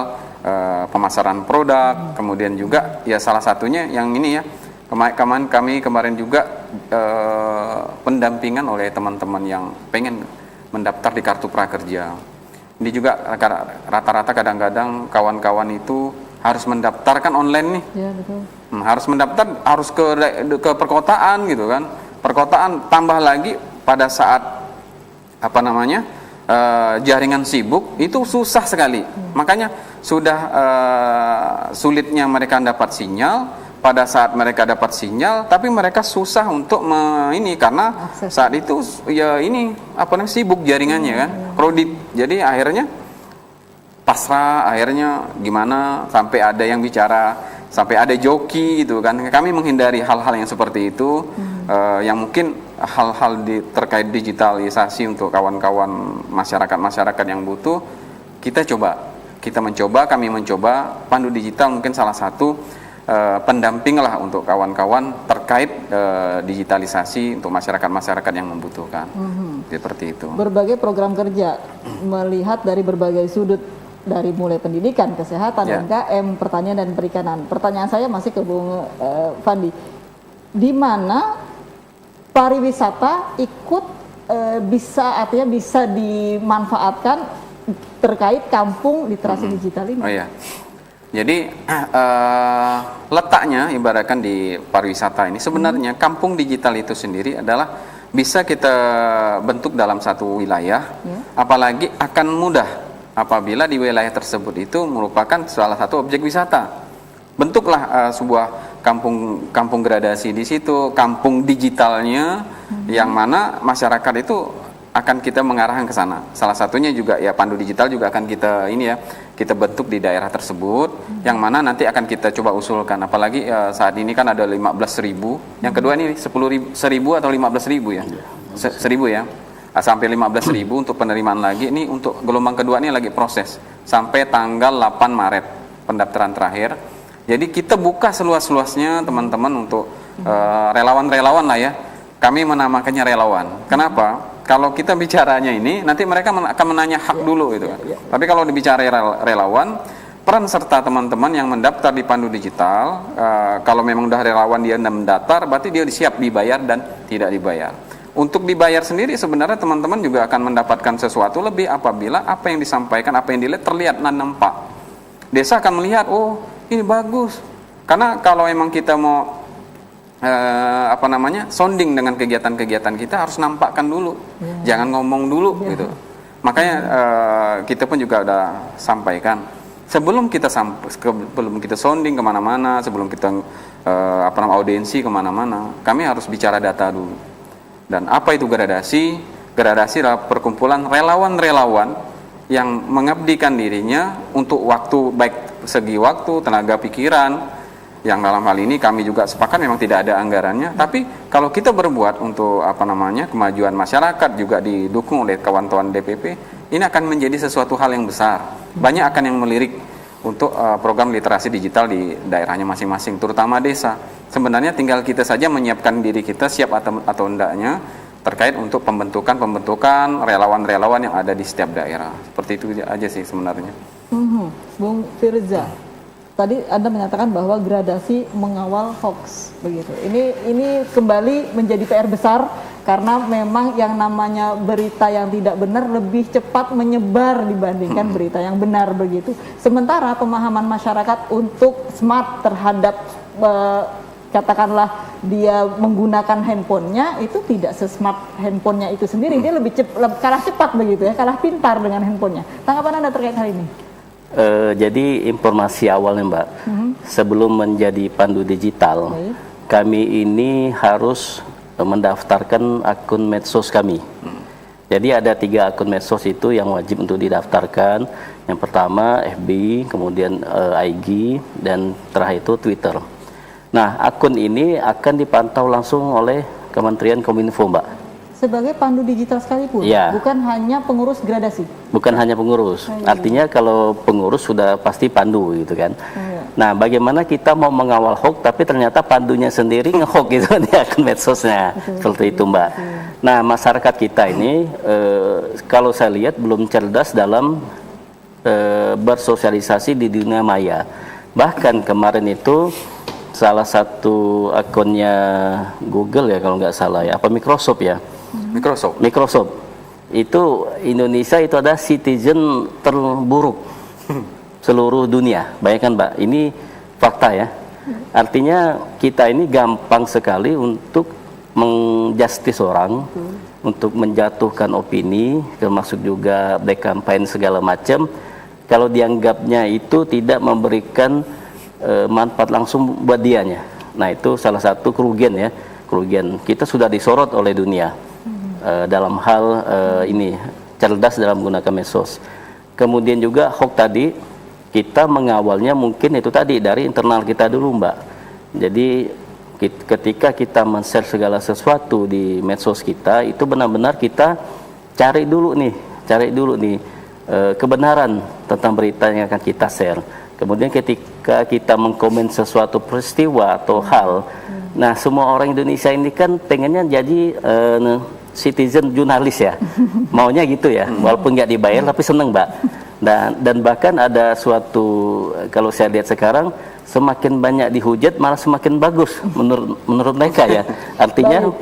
pemasaran produk, kemudian juga ya salah satunya yang ini ya. Kami kemarin juga pendampingan oleh teman-teman yang pengen mendaftar di kartu prakerja. Ini juga rata-rata kadang-kadang kawan-kawan itu harus mendaftarkan online nih. Ya, betul. Harus mendaftar, harus ke perkotaan gitu kan. Perkotaan tambah lagi pada saat jaringan sibuk itu susah sekali. Makanya sudah sulitnya mereka dapat sinyal. Pada saat mereka dapat sinyal, tapi mereka susah untuk karena akses. Saat itu ya sibuk jaringannya kan, kredit. Jadi akhirnya pasrah, akhirnya gimana sampai ada yang bicara, sampai ada joki gitu kan. Kami menghindari hal-hal yang seperti itu, yang mungkin hal-hal terkait digitalisasi untuk kawan-kawan masyarakat yang butuh. Kami mencoba pandu digital mungkin salah satu pendamping lah untuk kawan-kawan terkait digitalisasi untuk masyarakat yang membutuhkan. Seperti itu. Berbagai program kerja melihat dari berbagai sudut, dari mulai pendidikan, kesehatan, UMKM, pertanian dan perikanan. Pertanyaan saya masih ke Bung Fandi, di mana pariwisata ikut bisa dimanfaatkan terkait kampung literasi digital ini? Oh iya. Jadi letaknya ibaratkan di pariwisata ini sebenarnya kampung digital itu sendiri adalah bisa kita bentuk dalam satu wilayah, apalagi akan mudah apabila di wilayah tersebut itu merupakan salah satu objek wisata. Bentuklah sebuah kampung gradasi di situ, kampung digitalnya, yang mana masyarakat itu akan kita mengarahkan ke sana. Salah satunya juga ya pandu digital juga akan kita bentuk di daerah tersebut, yang mana nanti akan kita coba usulkan. Apalagi saat ini kan ada 15.000, yang kedua ini 10.000 atau 15.000 ya, 1.000 ya, sampai 15.000 untuk penerimaan lagi. Ini untuk gelombang kedua ini lagi proses sampai tanggal 8 Maret pendaftaran terakhir. Jadi kita buka seluas-luasnya teman-teman untuk relawan-relawan lah ya. Kami menamakannya relawan. Kenapa? Kalau kita bicaranya ini, nanti mereka akan menanya hak dulu gitu kan. Tapi kalau dibicara relawan, peran serta teman-teman yang mendaftar di Pandu Digital, kalau memang udah relawan dia mendaftar, berarti dia siap dibayar dan tidak dibayar. Untuk dibayar sendiri sebenarnya teman-teman juga akan mendapatkan sesuatu lebih apabila apa yang disampaikan, apa yang dilihat terlihat dan nampak. Desa akan melihat, oh ini bagus. Karena kalau emang kita mau sounding dengan kegiatan-kegiatan kita harus nampakkan dulu, jangan ngomong dulu gitu. Makanya kita pun juga udah sampaikan sebelum kita sounding kemana-mana, sebelum kita audiensi kemana-mana, kami harus bicara data dulu. Dan apa itu gradasi? Gradasi adalah perkumpulan relawan-relawan yang mengabdikan dirinya untuk waktu, baik segi waktu, tenaga pikiran. Yang dalam hal ini kami juga sepakat memang tidak ada anggarannya, tapi kalau kita berbuat untuk kemajuan masyarakat juga didukung oleh kawan-kawan DPP, ini akan menjadi sesuatu hal yang besar. Banyak akan yang melirik untuk program literasi digital di daerahnya masing-masing, terutama desa. Sebenarnya tinggal kita saja menyiapkan diri kita siap atau hendaknya terkait untuk pembentukan relawan-relawan yang ada di setiap daerah. Seperti itu aja sih sebenarnya. Bung Firza, tadi Anda menyatakan bahwa gradasi mengawal hoax begitu. Ini kembali menjadi PR besar karena memang yang namanya berita yang tidak benar lebih cepat menyebar dibandingkan berita yang benar begitu. Sementara pemahaman masyarakat untuk smart terhadap katakanlah dia menggunakan handphonenya itu tidak sesmart handphonenya itu sendiri, dia lebih kalah cepat begitu ya, kalah pintar dengan handphonenya. Tanggapan Anda terkait hal ini? Jadi informasi awalnya Mbak, sebelum menjadi pandu digital, kami ini harus mendaftarkan akun medsos kami. Jadi ada 3 akun medsos itu yang wajib untuk didaftarkan. Yang pertama FB, kemudian IG, dan terakhir itu Twitter. Nah, akun ini akan dipantau langsung oleh Kementerian Kominfo, Mbak. Sebagai pandu digital sekalipun, ya, bukan hanya pengurus gradasi. Bukan hanya pengurus. Artinya kalau pengurus sudah pasti pandu gitu kan. Nah, bagaimana kita mau mengawal hoax tapi ternyata pandunya sendiri nge-hoax gitu di akun medsosnya. Seperti itu, Mbak. Nah, masyarakat kita ini kalau saya lihat belum cerdas dalam bersosialisasi di dunia maya. Bahkan kemarin itu salah satu akunnya Google ya kalau nggak salah ya, apa Microsoft ya? Microsoft itu Indonesia itu ada citizen terburuk seluruh dunia. Bayangkan Mbak, ini fakta ya. Artinya kita ini gampang sekali untuk menjustis orang, untuk menjatuhkan opini, termasuk juga black campaign segala macam. Kalau dianggapnya itu tidak memberikan manfaat langsung buat dianya. Nah, itu salah satu kerugian ya. Kerugian kita sudah disorot oleh dunia dalam hal ini cerdas dalam menggunakan medsos. Kemudian juga hoax tadi kita mengawalnya mungkin itu tadi dari internal kita dulu, Mbak. Jadi ketika kita men-share segala sesuatu di medsos kita itu benar-benar kita cari dulu nih kebenaran tentang berita yang akan kita share. Kemudian ketika kita mengkomen sesuatu peristiwa atau hal, nah semua orang Indonesia ini kan pengennya jadi citizen jurnalis ya, maunya gitu ya, walaupun nggak dibayar tapi seneng Mbak. Dan bahkan ada suatu, kalau saya lihat sekarang semakin banyak dihujat malah semakin bagus menurut mereka ya, artinya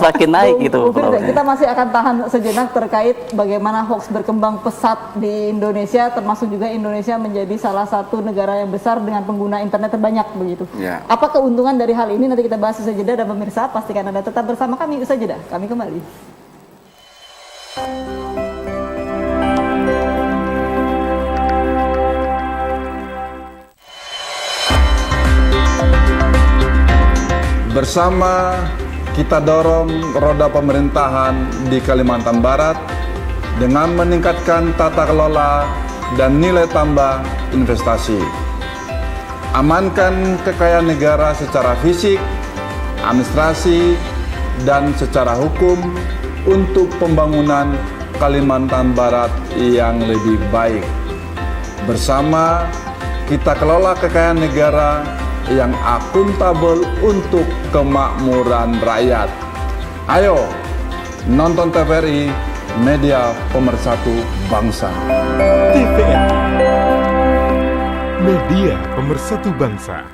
semakin naik gitu. Kita masih akan tahan sejenak terkait bagaimana hoax berkembang pesat di Indonesia, termasuk juga Indonesia menjadi salah satu negara yang besar dengan pengguna internet terbanyak begitu. Apa keuntungan dari hal ini nanti kita bahas usai jeda, dan pemirsa pastikan Anda tetap bersama kami usai jeda. Kami kembali. Bersama kita dorong roda pemerintahan di Kalimantan Barat dengan meningkatkan tata kelola dan nilai tambah investasi. Amankan kekayaan negara secara fisik, administrasi, dan secara hukum untuk pembangunan Kalimantan Barat yang lebih baik. Bersama kita kelola kekayaan negara yang akuntabel untuk kemakmuran rakyat. Ayo nonton TVRI, media pemersatu bangsa. TVRI, media pemersatu bangsa.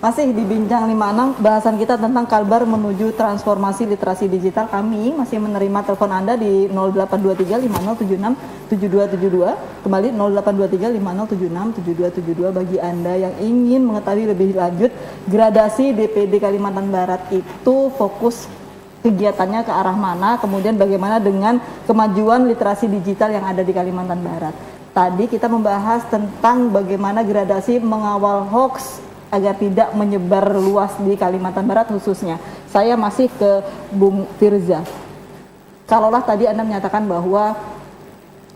Masih di Bincang 56, bahasan kita tentang Kalbar menuju transformasi literasi digital. Kami masih menerima telepon Anda di 0823 5076 7272. Kembali 0823 5076 7272 bagi Anda yang ingin mengetahui lebih lanjut gradasi DPD Kalimantan Barat itu fokus kegiatannya ke arah mana, kemudian bagaimana dengan kemajuan literasi digital yang ada di Kalimantan Barat. Tadi kita membahas tentang bagaimana gradasi mengawal hoax agar tidak menyebar luas di Kalimantan Barat khususnya. Saya masih ke Bung Firza. Kalaulah tadi Anda menyatakan bahwa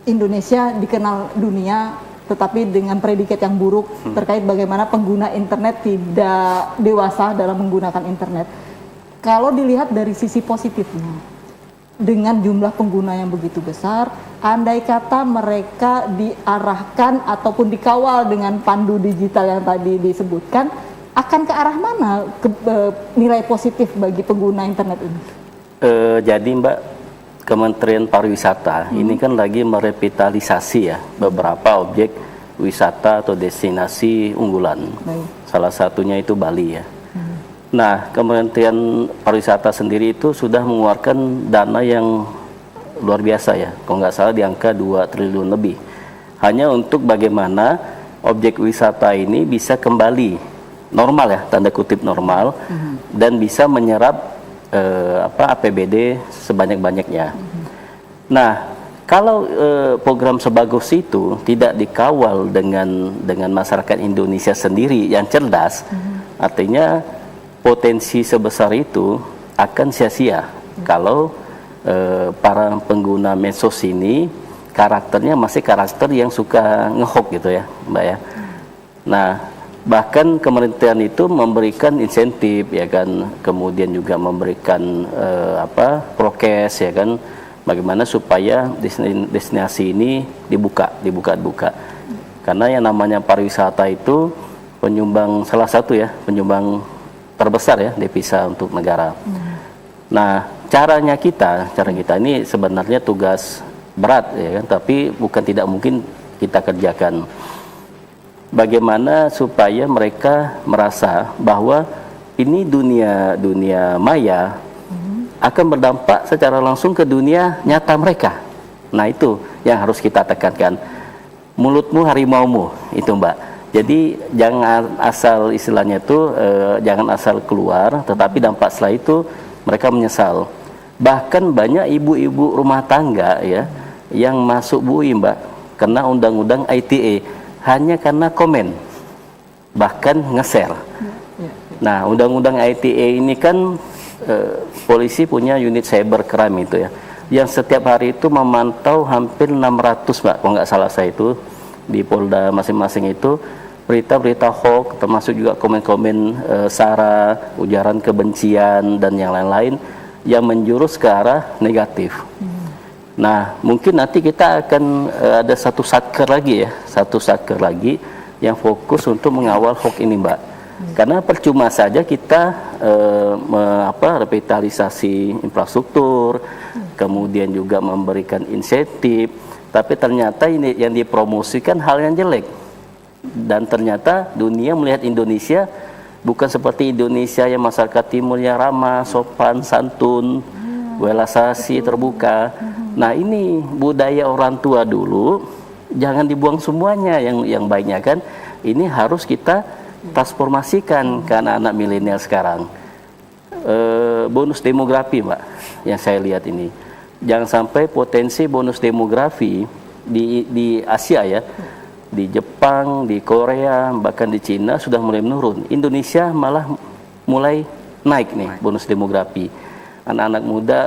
Indonesia dikenal dunia tetapi dengan predikat yang buruk terkait bagaimana pengguna internet tidak dewasa dalam menggunakan internet. Kalau dilihat dari sisi positifnya, dengan jumlah pengguna yang begitu besar, andai kata mereka diarahkan ataupun dikawal dengan pandu digital yang tadi disebutkan, akan ke arah mana nilai positif bagi pengguna internet ini? Jadi Mbak, Kementerian Pariwisata ini kan lagi merevitalisasi ya beberapa objek wisata atau destinasi unggulan. Baik. Salah satunya itu Bali ya. Nah, Kementerian Pariwisata sendiri itu sudah mengeluarkan dana yang luar biasa ya, kalau nggak salah di angka 2 triliun lebih, hanya untuk bagaimana objek wisata ini bisa kembali normal ya, tanda kutip normal, dan bisa menyerap APBD sebanyak-banyaknya. Nah, kalau program sebagus itu tidak dikawal dengan masyarakat Indonesia sendiri yang cerdas, artinya potensi sebesar itu akan sia-sia kalau para pengguna medsos ini karakternya masih karakter yang suka ngehok gitu ya, Mbak ya. Nah, bahkan kementerian itu memberikan insentif ya kan, kemudian juga memberikan prokes ya kan, bagaimana supaya destinasi ini dibuka. Karena yang namanya pariwisata itu penyumbang salah satu ya, penyumbang terbesar ya devisa untuk negara. Nah, cara kita ini sebenarnya tugas berat ya kan, tapi bukan tidak mungkin kita kerjakan. Bagaimana supaya mereka merasa bahwa ini dunia maya akan berdampak secara langsung ke dunia nyata mereka. Nah, itu yang harus kita tekankan. Mulutmu harimaumu, itu Mbak. Jadi jangan asal istilahnya itu jangan asal keluar, tetapi dampak setelah itu mereka menyesal. Bahkan banyak ibu-ibu rumah tangga ya yang masuk BUI Mbak, kena undang-undang ITE hanya karena komen, bahkan nge-share. Nah, undang-undang ITE ini kan polisi punya unit cybercrime itu ya, yang setiap hari itu memantau hampir 600 Mbak, kalau nggak salah saya itu di Polda masing-masing itu berita-berita hoax, termasuk juga komen-komen sara, ujaran kebencian dan yang lain-lain yang menjurus ke arah negatif. Nah, mungkin nanti kita akan ada satu satker lagi yang fokus untuk mengawal hoax ini Mbak. Karena percuma saja kita revitalisasi infrastruktur, kemudian juga memberikan insentif, tapi ternyata ini yang dipromosikan hal yang jelek. Dan ternyata dunia melihat Indonesia bukan seperti Indonesia yang masyarakat timurnya ramah, sopan, santun, welas asih, terbuka. Nah, ini budaya orang tua dulu, jangan dibuang semuanya yang baiknya kan. Ini harus kita transformasikan ke anak-anak milenial sekarang. Bonus demografi Mbak, yang saya lihat ini. Jangan sampai potensi bonus demografi di Asia ya, di Jepang, di Korea, bahkan di Cina sudah mulai menurun. Indonesia malah mulai naik nih bonus demografi. Anak-anak muda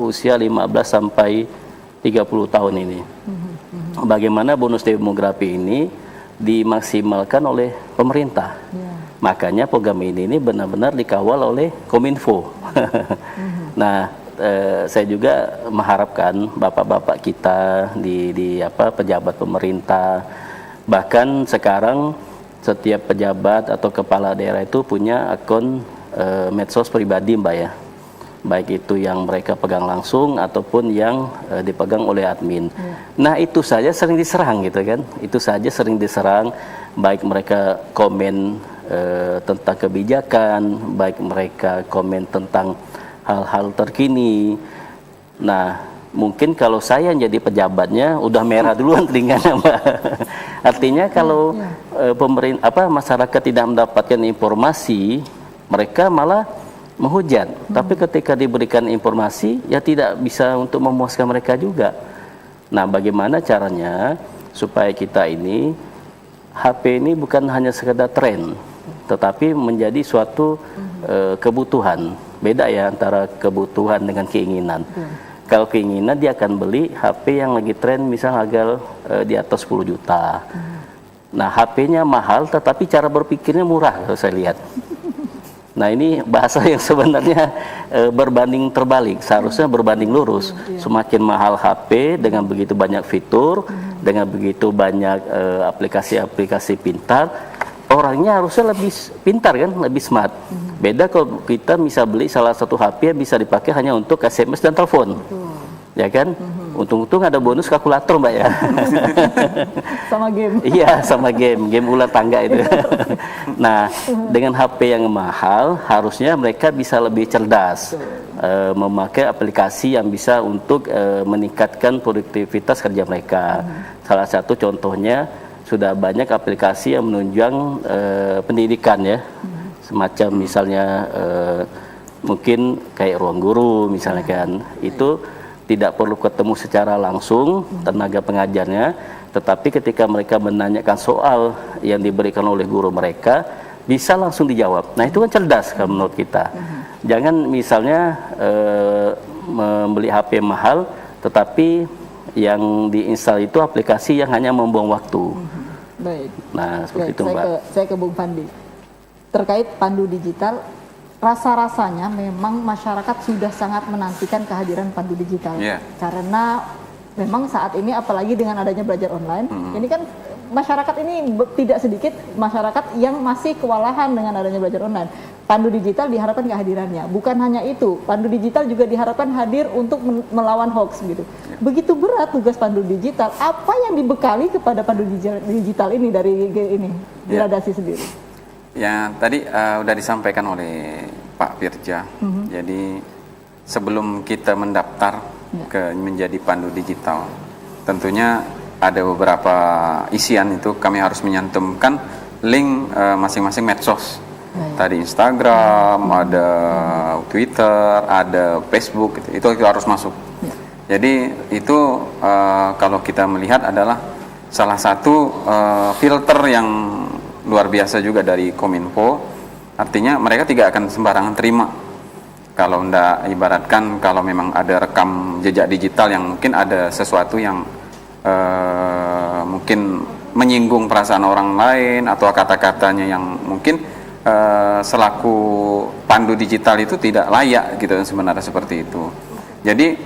usia 15 sampai 30 tahun ini. Bagaimana bonus demografi ini dimaksimalkan oleh pemerintah. Makanya program ini benar-benar dikawal oleh Kominfo. Nah, saya juga mengharapkan bapak-bapak kita di pejabat pemerintah, bahkan sekarang setiap pejabat atau kepala daerah itu punya akun medsos pribadi Mbak ya, baik itu yang mereka pegang langsung ataupun yang dipegang oleh admin. Nah, itu saja sering diserang gitu kan, baik mereka komen tentang kebijakan, baik mereka komen tentang hal-hal terkini. Nah, mungkin kalau saya jadi pejabatnya udah merah duluan telinganya, Mbak. Artinya kalau masyarakat tidak mendapatkan informasi, mereka malah menghujat. Tapi ketika diberikan informasi, ya tidak bisa untuk memuaskan mereka juga. Nah, bagaimana caranya supaya kita ini HP ini bukan hanya sekedar tren, tetapi menjadi suatu kebutuhan. Beda ya antara kebutuhan dengan keinginan. Kalau keinginan dia akan beli HP yang lagi tren, misal harga di atas 10 juta. Nah, HP-nya mahal tetapi cara berpikirnya murah kalau saya lihat. Nah, ini bahasa yang sebenarnya berbanding terbalik, seharusnya berbanding lurus. Semakin mahal HP dengan begitu banyak fitur, dengan begitu banyak aplikasi-aplikasi pintar, orangnya harusnya lebih pintar kan, lebih smart. Beda kalau kita bisa beli salah satu HP yang bisa dipakai hanya untuk SMS dan telepon. Ya kan? Untung-untung ada bonus kalkulator, Mbak ya. Sama game. Iya, sama game ular tangga itu. Nah, dengan HP yang mahal, harusnya mereka bisa lebih cerdas, memakai aplikasi yang bisa untuk meningkatkan produktivitas kerja mereka. Salah satu contohnya, sudah banyak aplikasi yang menunjang pendidikan ya, semacam misalnya mungkin kayak ruang guru misalnya kan, itu tidak perlu ketemu secara langsung tenaga pengajarnya, tetapi ketika mereka menanyakan soal yang diberikan oleh guru mereka, bisa langsung dijawab. Nah, itu kan cerdas kalau menurut kita. Jangan misalnya membeli HP mahal, tetapi yang diinstal itu aplikasi yang hanya membuang waktu. Baik. Nah, seperti itu, Mbak. Saya ke Bung Pandi. Terkait pandu digital, rasa-rasanya memang masyarakat sudah sangat menantikan kehadiran pandu digital. Karena memang saat ini apalagi dengan adanya belajar online, ini kan masyarakat ini tidak sedikit masyarakat yang masih kewalahan dengan adanya belajar online. Pandu digital diharapkan kehadirannya. Bukan hanya itu, pandu digital juga diharapkan hadir untuk melawan hoax gitu. Begitu berat tugas pandu digital. Apa yang dibekali kepada pandu digital ini dari gradasi sendiri? Ya, tadi sudah disampaikan oleh Pak Firja. Jadi sebelum kita mendaftar menjadi pandu digital, tentunya ada beberapa isian itu kami harus menyantumkan link masing-masing medsos. Tadi Instagram, ada Twitter, ada Facebook, itu harus masuk. Jadi itu kalau kita melihat adalah salah satu filter yang luar biasa juga dari Kominfo. Artinya mereka tidak akan sembarangan terima kalau ndak ibaratkan kalau memang ada rekam jejak digital yang mungkin ada sesuatu yang mungkin menyinggung perasaan orang lain atau kata-katanya yang mungkin selaku pandu digital itu tidak layak gitu sebenarnya, seperti itu. Jadi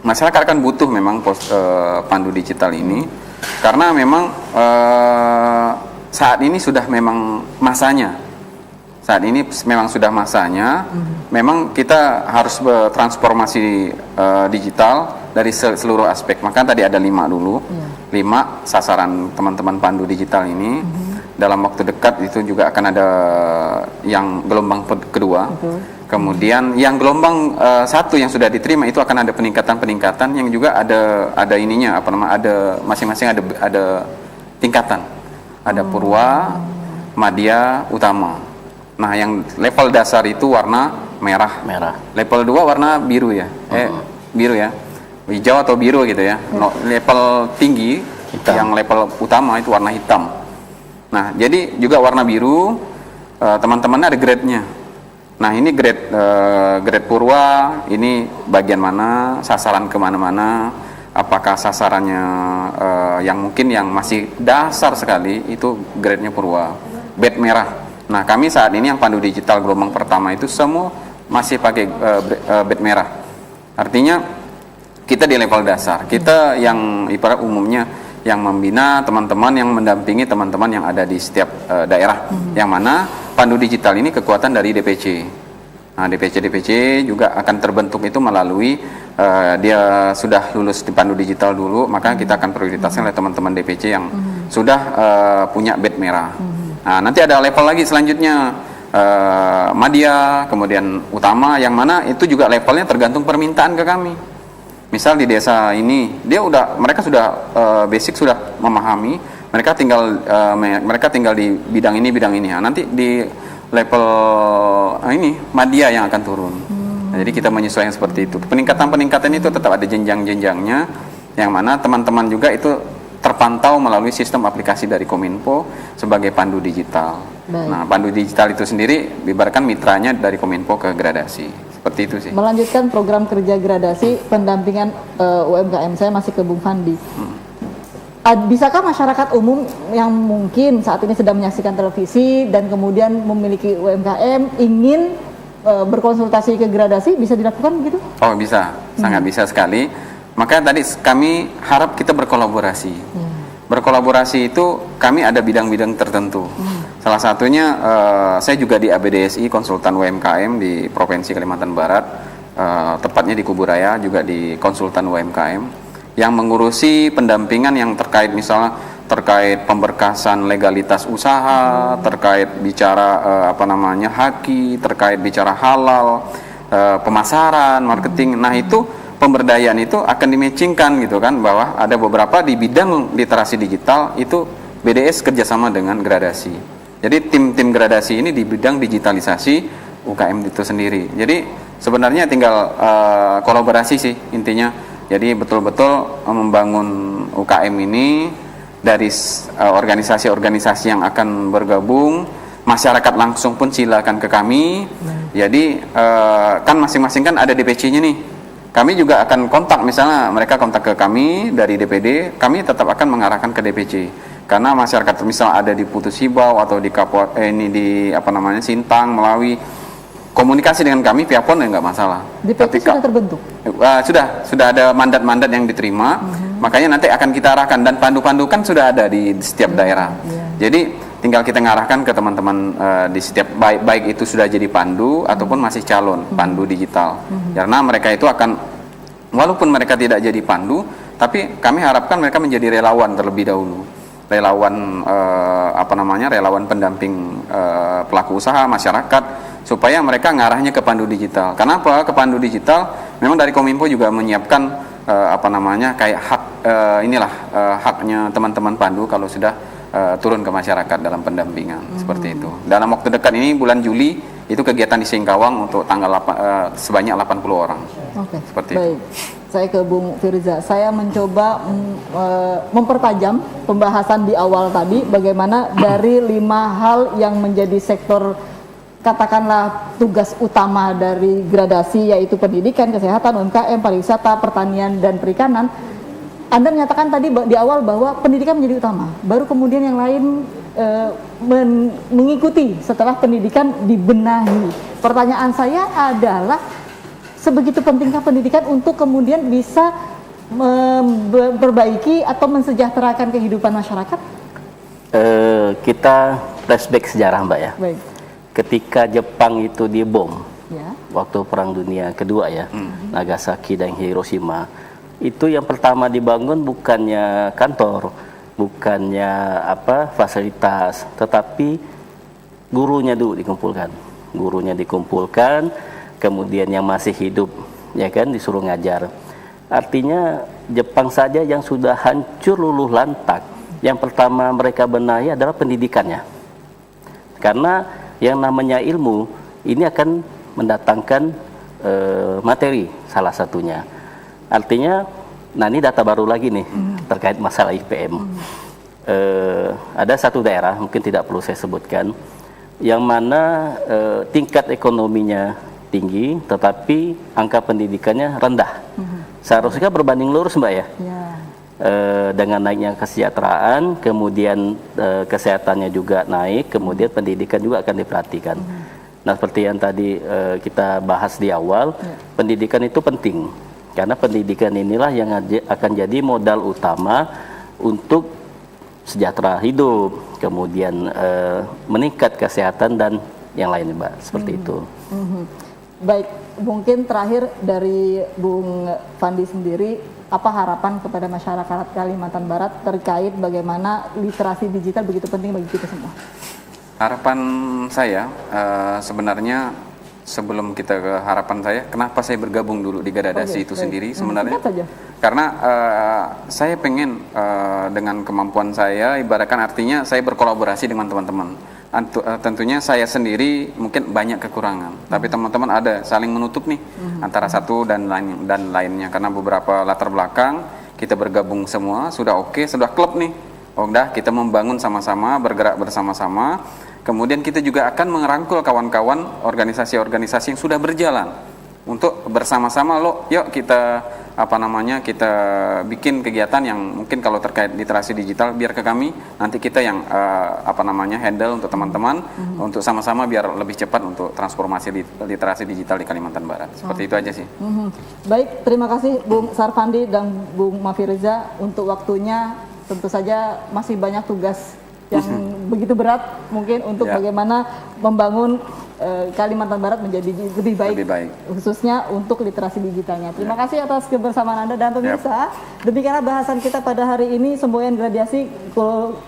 masyarakat akan butuh memang pandu digital ini karena memang saat ini sudah memang masanya. Saat ini memang sudah masanya. Memang kita harus bertransformasi digital dari seluruh aspek. Maka tadi ada 5 dulu. 5 sasaran teman-teman pandu digital ini. Dalam waktu dekat itu juga akan ada yang gelombang kedua. Kemudian yang gelombang 1 yang sudah diterima itu akan ada peningkatan yang juga ada ininya ada masing-masing ada tingkatan. Ada Purwa, Madya, Utama. Nah, yang level dasar itu warna merah. Level 2 warna biru ya. Biru ya. Hijau atau biru gitu ya. Level tinggi hitam. Yang level utama itu warna hitam. Nah, jadi juga warna biru, teman-temannya ada grade-nya. Nah, ini grade Purwa, ini bagian mana, sasaran kemana-mana, apakah sasarannya yang mungkin yang masih dasar sekali, itu grade-nya Purwa, bed merah. Nah, kami saat ini yang pandu digital gelombang pertama itu semua masih pakai bed merah. Artinya, kita di level dasar, kita yang ibarat umumnya, yang membina teman-teman, yang mendampingi teman-teman yang ada di setiap daerah, yang mana pandu digital ini kekuatan dari DPC. Nah, DPC juga akan terbentuk itu melalui dia sudah lulus di pandu digital dulu, maka kita akan prioritaskan oleh teman-teman DPC yang sudah punya badge merah. Nah, nanti ada level lagi selanjutnya, madya, kemudian utama, yang mana itu juga levelnya tergantung permintaan ke kami. Misal di desa ini mereka sudah basic sudah memahami, mereka tinggal di bidang ini. Nah, nanti di level ini madya yang akan turun. Nah, jadi kita menyesuaikan seperti itu. Peningkatan itu tetap ada jenjang-jenjangnya, yang mana teman-teman juga itu terpantau melalui sistem aplikasi dari Kominfo sebagai pandu digital. Baik. Nah, pandu digital itu sendiri ibaratkan mitranya dari Kominfo ke gradasi. Seperti itu sih. Melanjutkan program kerja gradasi pendampingan UMKM, saya masih ke Bung Fandi. Bisakah masyarakat umum yang mungkin saat ini sedang menyaksikan televisi dan kemudian memiliki UMKM ingin berkonsultasi ke gradasi, bisa dilakukan begitu? Oh, bisa, sangat bisa sekali. Makanya tadi kami harap kita berkolaborasi. Berkolaborasi itu kami ada bidang-bidang tertentu. Salah satunya saya juga di ABDSI, konsultan UMKM di Provinsi Kalimantan Barat, tepatnya di Kuburaya, juga di konsultan UMKM, yang mengurusi pendampingan yang terkait misalnya terkait pemberkasan legalitas usaha, terkait bicara haki, terkait bicara halal, pemasaran, marketing. Nah, itu pemberdayaan itu akan dimatchingkan gitu kan, bahwa ada beberapa di bidang literasi digital itu BDS kerjasama dengan gradasi. Jadi tim gradasi ini di bidang digitalisasi UKM itu sendiri. Jadi sebenarnya tinggal kolaborasi sih intinya. Jadi betul-betul membangun UKM ini dari organisasi-organisasi yang akan bergabung, masyarakat langsung pun silakan ke kami. Jadi kan masing-masing kan ada DPC-nya nih. Kami juga akan kontak, misalnya mereka kontak ke kami dari DPD, kami tetap akan mengarahkan ke DPC. Karena masyarakat misal ada di Putus Hibau atau di Sintang, Melawi, komunikasi dengan kami via phone nggak masalah. DPC sudah terbentuk? Sudah ada mandat-mandat yang diterima, makanya nanti akan kita arahkan, dan pandu-pandu kan sudah ada di setiap daerah. Jadi tinggal kita ngarahkan ke teman-teman di setiap, baik itu sudah jadi pandu ataupun masih calon pandu digital. Karena mereka itu akan, walaupun mereka tidak jadi pandu, tapi kami harapkan mereka menjadi relawan terlebih dahulu. Relawan relawan pendamping pelaku usaha, masyarakat, supaya mereka ngarahnya ke pandu digital. Kenapa ke pandu digital? Memang dari Kominfo juga menyiapkan kayak hak haknya teman-teman pandu kalau sudah turun ke masyarakat dalam pendampingan seperti itu. Dalam waktu dekat ini bulan Juli itu kegiatan di Singkawang untuk tanggal sebanyak 80 orang. Oke. Seperti baik. itu. Saya ke Bung Firza. Saya mencoba mempertajam pembahasan di awal tadi, bagaimana dari 5 hal yang menjadi sektor, katakanlah tugas utama dari gradasi, yaitu pendidikan, kesehatan, UMKM, pariwisata, pertanian, dan perikanan. Anda menyatakan tadi di awal bahwa pendidikan menjadi utama, baru kemudian yang lain mengikuti setelah pendidikan dibenahi. Pertanyaan saya adalah, sebegitu pentingkah pendidikan untuk kemudian bisa memperbaiki atau mensejahterakan kehidupan masyarakat? Kita flashback sejarah, Mbak ya. Baik. Ketika Jepang itu dibom, waktu Perang Dunia Kedua ya, Nagasaki dan Hiroshima, itu yang pertama dibangun bukannya kantor, bukannya fasilitas, tetapi gurunya dulu dikumpulkan. Kemudian yang masih hidup ya kan disuruh ngajar. Artinya Jepang saja yang sudah hancur luluh lantak, yang pertama mereka benahi adalah pendidikannya. Karena yang namanya ilmu ini akan mendatangkan materi salah satunya. Artinya, nah ini data baru lagi nih terkait masalah IPM. Ada satu daerah, mungkin tidak perlu saya sebutkan, yang mana tingkat ekonominya tinggi, tetapi angka pendidikannya rendah. Seharusnya berbanding lurus, Mbak ya. Dengan naiknya kesejahteraan, kemudian kesehatannya juga naik, kemudian pendidikan juga akan diperhatikan. Nah, seperti yang tadi kita bahas di awal, pendidikan itu penting, karena pendidikan inilah yang akan jadi modal utama untuk sejahtera hidup, kemudian meningkat kesehatan dan yang lain, Mbak, seperti itu. Baik, mungkin terakhir dari Bung Fandi sendiri, apa harapan kepada masyarakat Kalimantan Barat terkait bagaimana literasi digital begitu penting bagi kita semua? Harapan saya sebenarnya sebelum kita ke harapan saya, kenapa saya bergabung dulu di Gradasi itu sendiri sebenarnya? Karena saya pengen dengan kemampuan saya, ibaratkan artinya saya berkolaborasi dengan teman-teman. Tentunya saya sendiri mungkin banyak kekurangan, tapi teman-teman ada saling menutup nih antara satu dan lainnya. Karena beberapa latar belakang kita bergabung semua sudah oke, sudah klub nih. Udah kita membangun sama-sama, bergerak bersama-sama. Kemudian kita juga akan merangkul kawan-kawan organisasi-organisasi yang sudah berjalan untuk bersama-sama yuk kita kita bikin kegiatan yang mungkin kalau terkait literasi digital biar ke kami, nanti kita yang handle untuk teman-teman untuk sama-sama biar lebih cepat untuk transformasi literasi digital di Kalimantan Barat. Seperti itu aja sih. Baik, terima kasih Bung Sarfandi dan Bung Mafiriza untuk waktunya. Tentu saja masih banyak tugas yang begitu berat mungkin untuk bagaimana membangun Kalimantan Barat menjadi lebih baik, khususnya untuk literasi digitalnya. Terima kasih atas kebersamaan Anda dan pemirsa. Demikianlah bahasan kita pada hari ini, semboyan Gradasi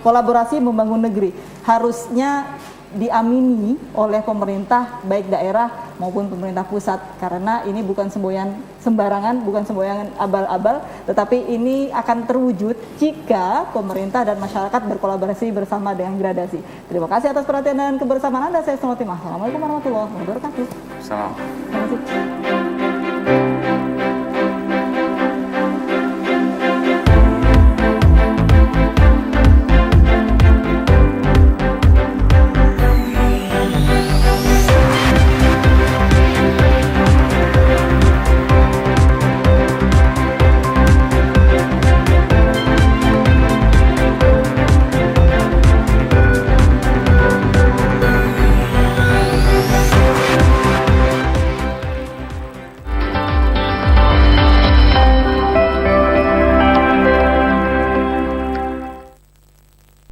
kolaborasi membangun negeri. Harusnya diamini oleh pemerintah baik daerah maupun pemerintah pusat, karena ini bukan semboyan sembarangan, bukan semboyan abal-abal, tetapi ini akan terwujud jika pemerintah dan masyarakat berkolaborasi bersama dengan Gradasi. Terima kasih atas perhatian dan kebersamaan Anda. Saya Selamat Timah. Assalamualaikum warahmatullahi wabarakatuh. Salam. Terima kasih.